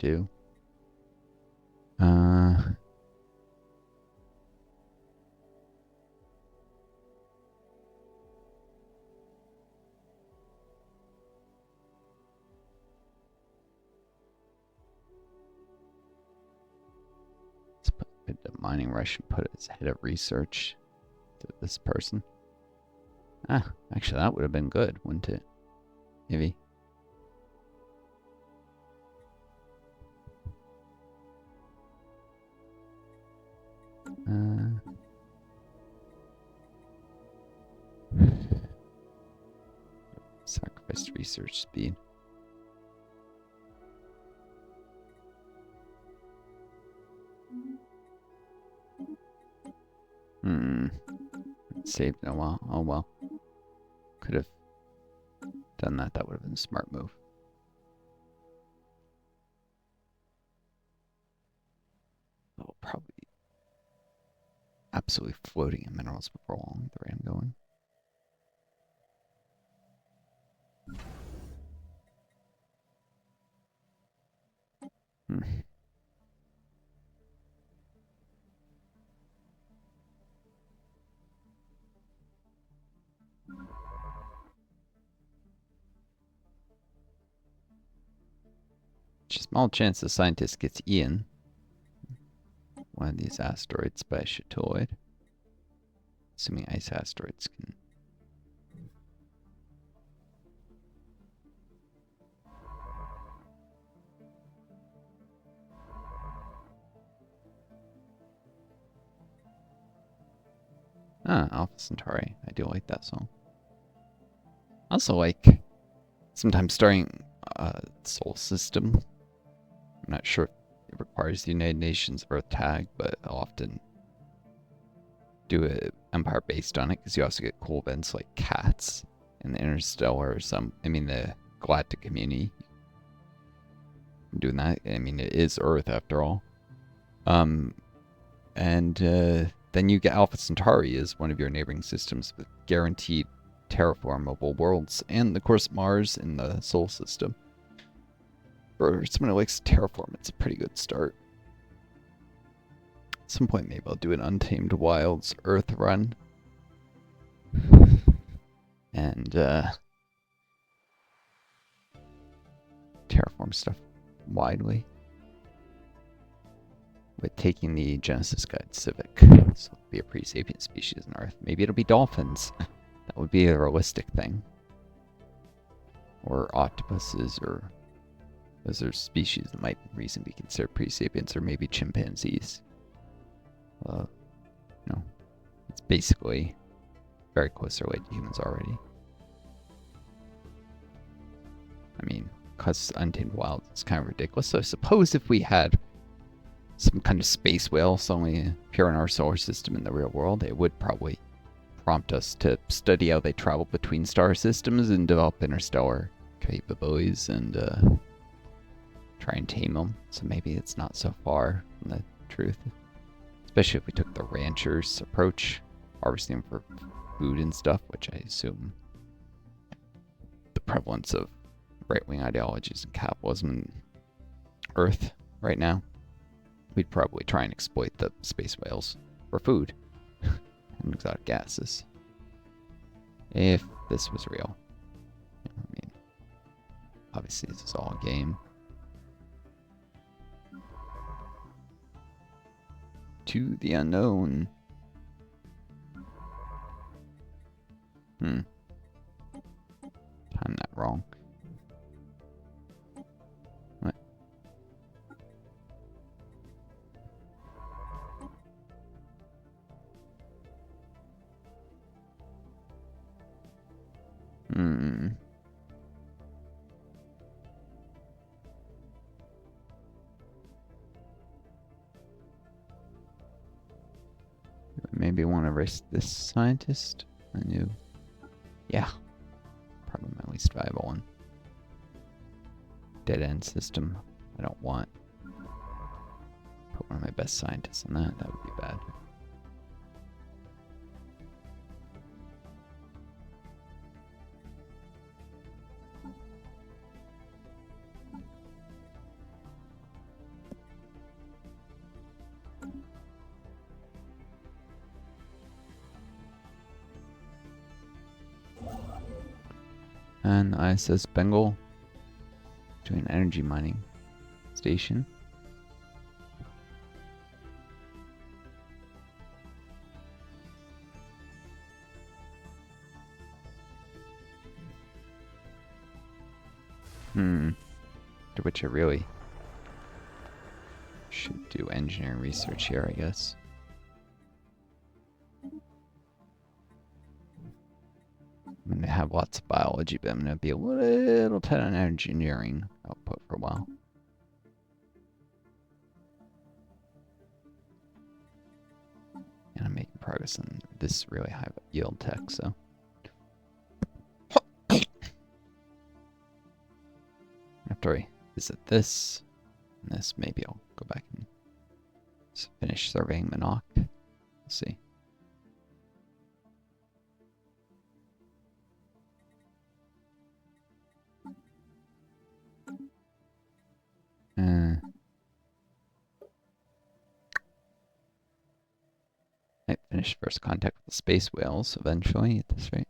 do. Let's put the mining rush and put it as head of research to this person. Ah, actually, that would have been good, wouldn't it? Maybe. Sacrifice research speed. Saved in a while. Oh well. Could have done that. That would have been a smart move. Oh, probably absolutely floating in minerals before long. The way I'm going. Small chance the scientist gets Ian, one of these asteroids, by a shitoid. Assuming ice asteroids can. Ah, Alpha Centauri. I do like that song. Also like sometimes starting a soul system. I'm not sure if it requires the United Nations Earth tag, but I'll often do an empire based on it because you also get cool events like cats in the interstellar or the galactic community. I'm doing that. I mean, it is Earth after all. Then you get Alpha Centauri as one of your neighboring systems with guaranteed terraformable worlds, and of course Mars in the Sol system. For someone who likes to terraform, it's a pretty good start. At some point, maybe I'll do an Untamed Wilds Earth run. And terraform stuff widely. With taking the Genesis Guide Civic. So it'll be a pre-sapient species on Earth. Maybe it'll be dolphins. That would be a realistic thing. Or octopuses, or those are species that might reasonably be considered pre-sapients, or maybe chimpanzees. It's basically very close related to humans already. I mean, because Untamed Wilds is kind of ridiculous. So I suppose if we had some kind of space whale suddenly appear in our solar system in the real world, it would probably prompt us to study how they travel between star systems and develop interstellar capabilities and try and tame them. So maybe it's not so far from the truth. Especially if we took the ranchers approach, harvesting for food and stuff, which I assume the prevalence of right-wing ideologies and capitalism in Earth right now, we'd probably try and exploit the space whales for food and exotic gases. If this was real. I mean, obviously this is all a game. To the unknown. Timed that wrong. What? Maybe want to risk this scientist? Yeah. Probably my least viable one. Dead end system. I don't want. Put one of my best scientists on that. That would be bad. And ISS Bengal doing energy mining station. To which I really should do engineering research here, I guess. I'm going to have lots of biology, but I'm going to be a little tight on engineering output for a while. And I'm making progress on this really high yield tech, so. After I visit this, and this, maybe I'll go back and finish surveying Minok. Let's see. I finish first contact with the space whales eventually at this rate.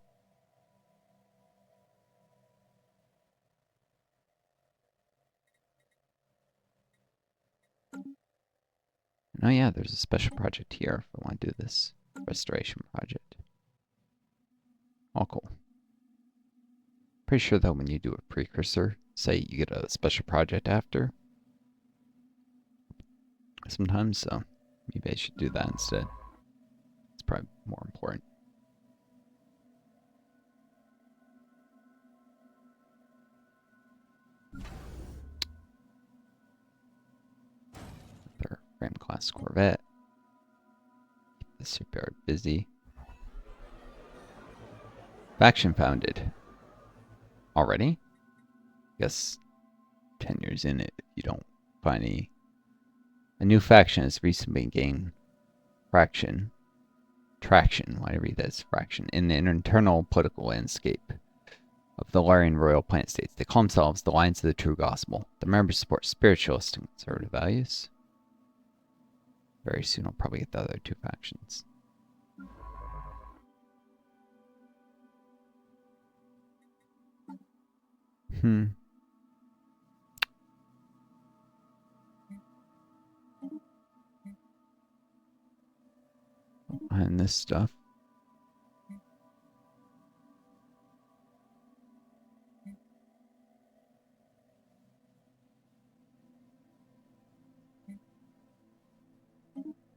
Oh yeah, there's a special project here if I want to do this restoration project. All cool. Pretty sure though when you do a precursor, say you get a special project after. Sometimes, so maybe I should do that instead. It's probably more important. Their frame class Corvette. Keep the shipyard busy. Faction founded. Already? Guess 10 years in it, if you don't find any. A new faction has recently gained traction, why do I read that as fraction, in the internal political landscape of the Larian royal planet states. They call themselves the Lions of the True Gospel. The members support spiritualist and conservative values. Very soon I'll probably get the other two factions. And this stuff.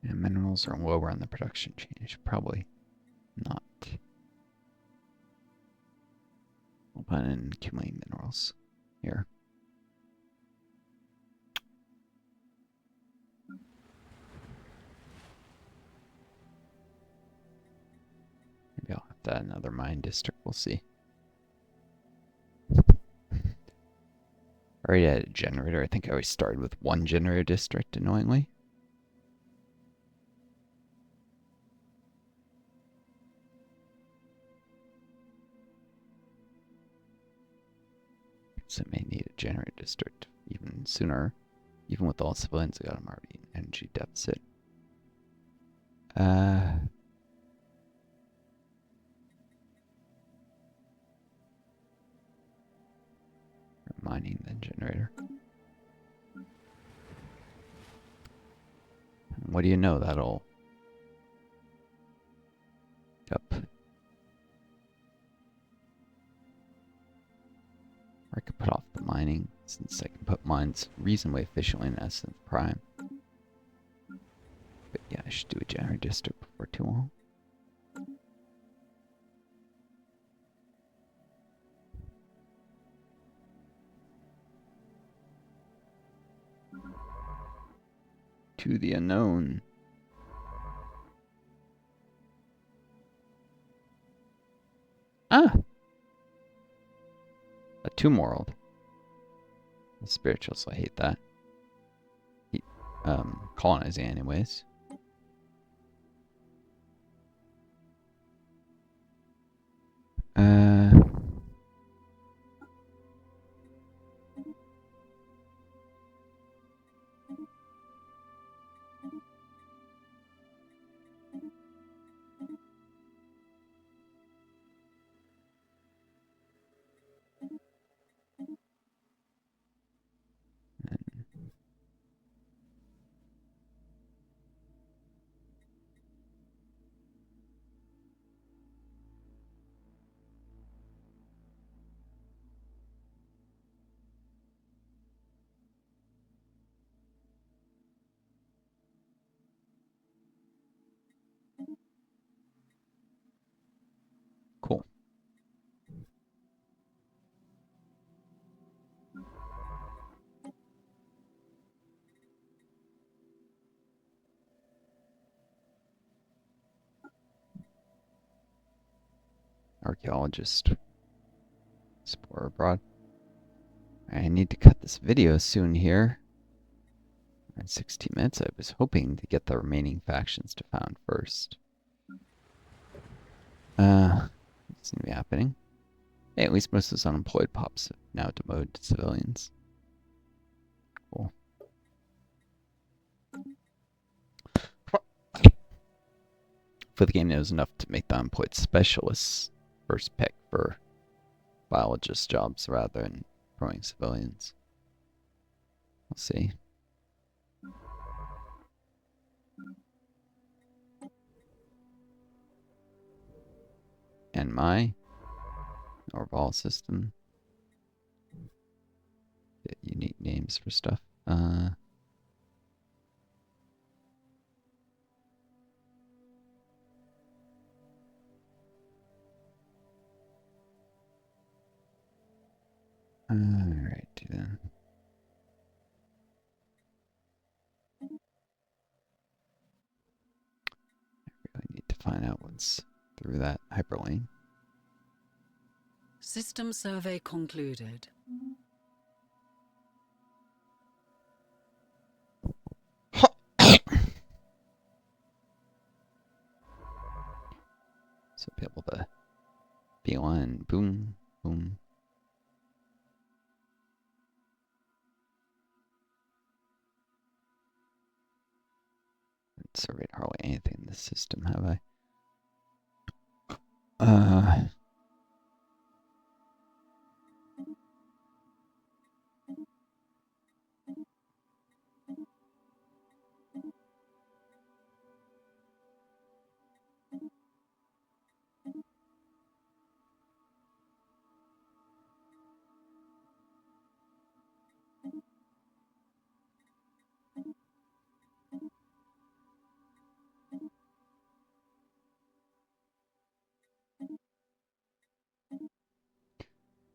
And minerals are lower on the production chain. I should probably not. We'll put in accumulating minerals here. Maybe I'll have to add another mine district. We'll see. Already had a generator. I think I always started with one generator district, annoyingly. So I may need a generator district even sooner. Even with all civilians, I got them already in energy deficit. Mining, then generator. And what do you know? That'll... Yep. Or I could put off the mining, since I can put mines reasonably efficiently in Essence Prime. But yeah, I should do a generator district before too long. To the unknown. Ah! A tomb world. The spirituals, I hate that. Colonizing anyways. archaeologist. Explore abroad. I need to cut this video soon here. In 16 minutes, I was hoping to get the remaining factions to found first. What's going to be happening? Hey, at least most of those unemployed pops have now demoted civilians. Cool. For the game, it was enough to make the unemployed specialists first pick for biologist jobs rather than growing civilians. We'll see. And my Orval system. Get unique names for stuff. Alright then. I really need to find out what's through that hyperlane. System survey concluded. So be able to be on boom, boom. Surveyed hardly anything in this system, have I?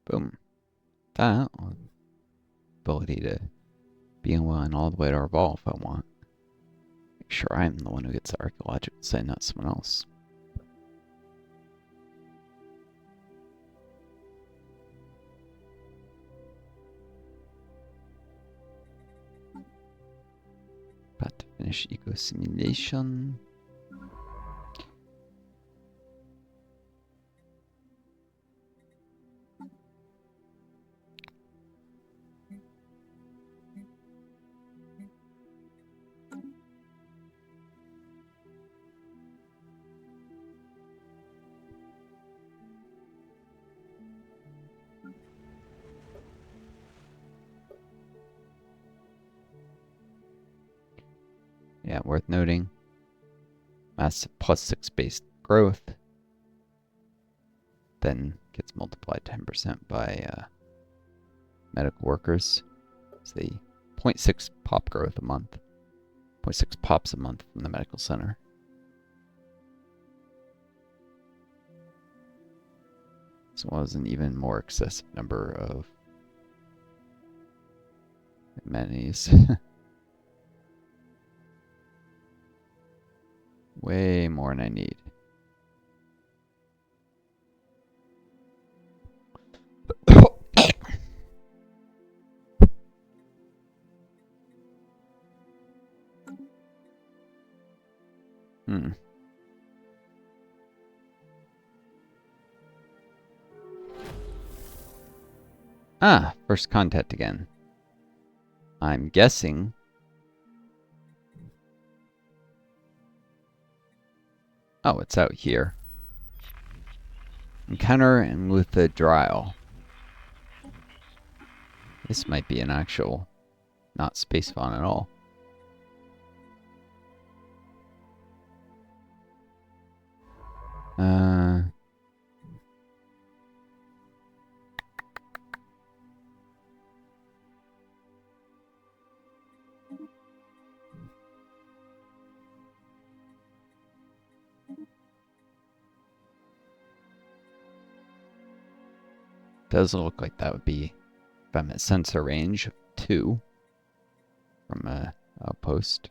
Boom. That ability to be in one all the way to our ball if I want. Make sure I'm the one who gets the archaeological site, not someone else. About to finish eco simulation. Yeah, worth noting. Massive +6 base growth. Then gets multiplied 10% by medical workers. It's the 0.6 pop growth a month. 0.6 pops a month from the medical center. So it was an even more excessive number of amenities. Way more than I need. Ah, first contact again. I'm guessing. Oh, it's out here. Encounter and Luthadrile. This might be an actual, not space fawn at all. Does look like that would be if I'm at sensor range of 2 from a outpost.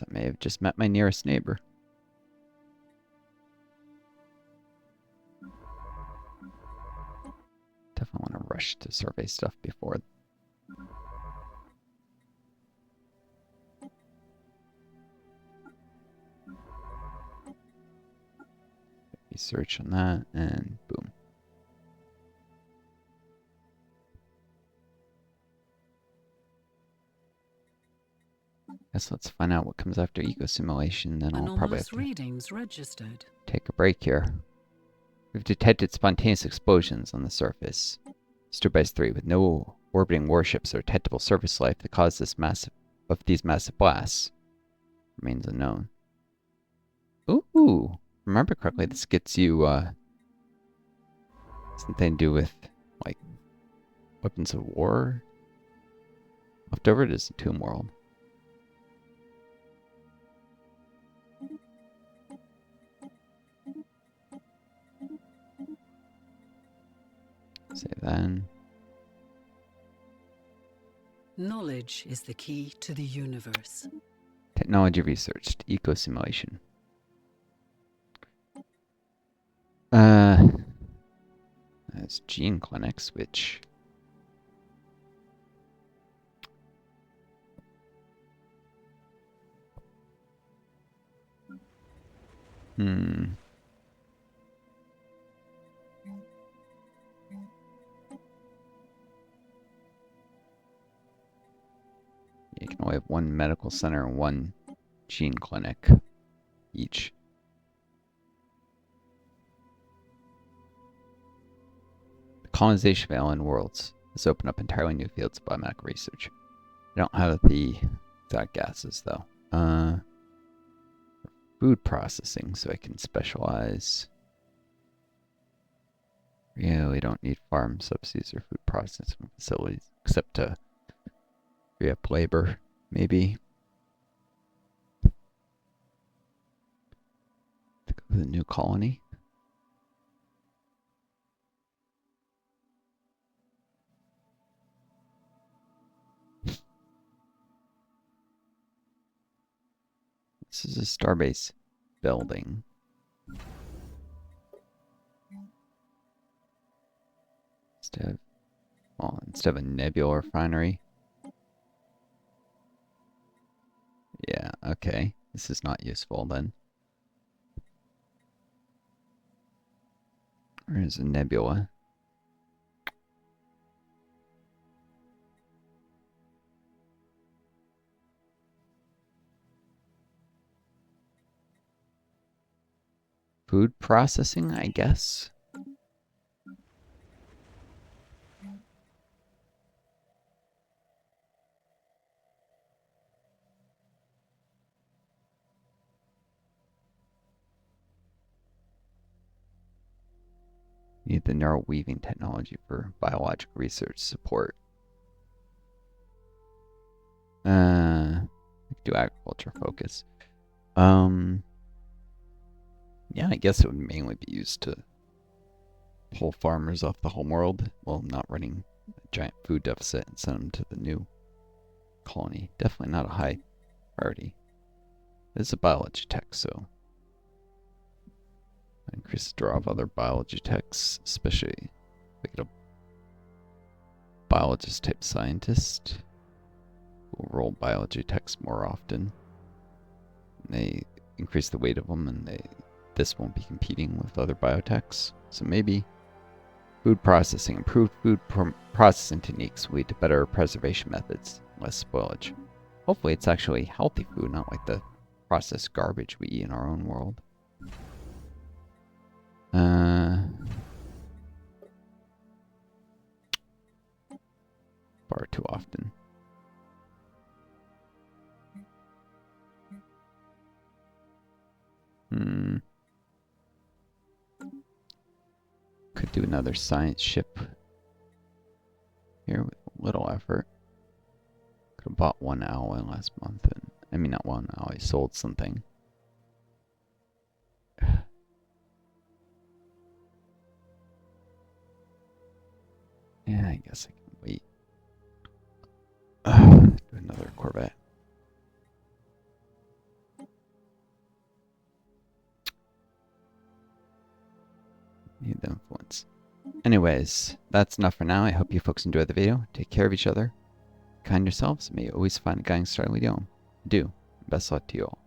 So I may have just met my nearest neighbor. Definitely want to rush to survey stuff before. Research on that, and boom. Guess let's find out what comes after eco simulation, then I'll probably have Anomalous to readings registered. take a break here. We've detected spontaneous explosions on the surface. Starbase 3 with no orbiting warships or detectable surface life that caused these massive blasts remains unknown. Ooh, remember correctly, this gets you something to do with like weapons of war. Left over it is the Tomb World. Save then. Knowledge is the key to the universe. Technology researched. Eco simulation. That's gene clinics, which you can only have one medical center and one gene clinic each. The colonization of alien worlds has opened up entirely new fields of biomedical research. I don't have the exact gases though. Food processing, so I can specialize. Really don't need farm subsidies or food processing facilities, except to free up labor, maybe. To go to the new colony. This is a starbase building. Instead of a nebula refinery. Yeah, okay. This is not useful then. Where's a nebula? Food processing, I guess. Need the neural weaving technology for biological research support. I could do agriculture focus. Yeah, I guess it would mainly be used to pull farmers off the home world while not running a giant food deficit and send them to the new colony. Definitely not a high priority. It's a biology tech, so increase the draw of other biology techs, especially like a biologist type scientist who will roll biology techs more often. And they increase the weight of them, and this won't be competing with other biotechs. So maybe food processing, improved food processing techniques will lead to better preservation methods, less spoilage. Hopefully it's actually healthy food, not like the processed garbage we eat in our own world. Far too often. Could do another science ship here with little effort. Could have bought one alloy last month, and I mean not one alloy, sold something. Yeah, I guess I can wait. Do another Corvette. Need the influence. Anyways, that's enough for now. I hope you folks enjoyed the video. Take care of each other. Kind yourselves. May you always find a guiding star to lead you on. Do. Best luck to you all.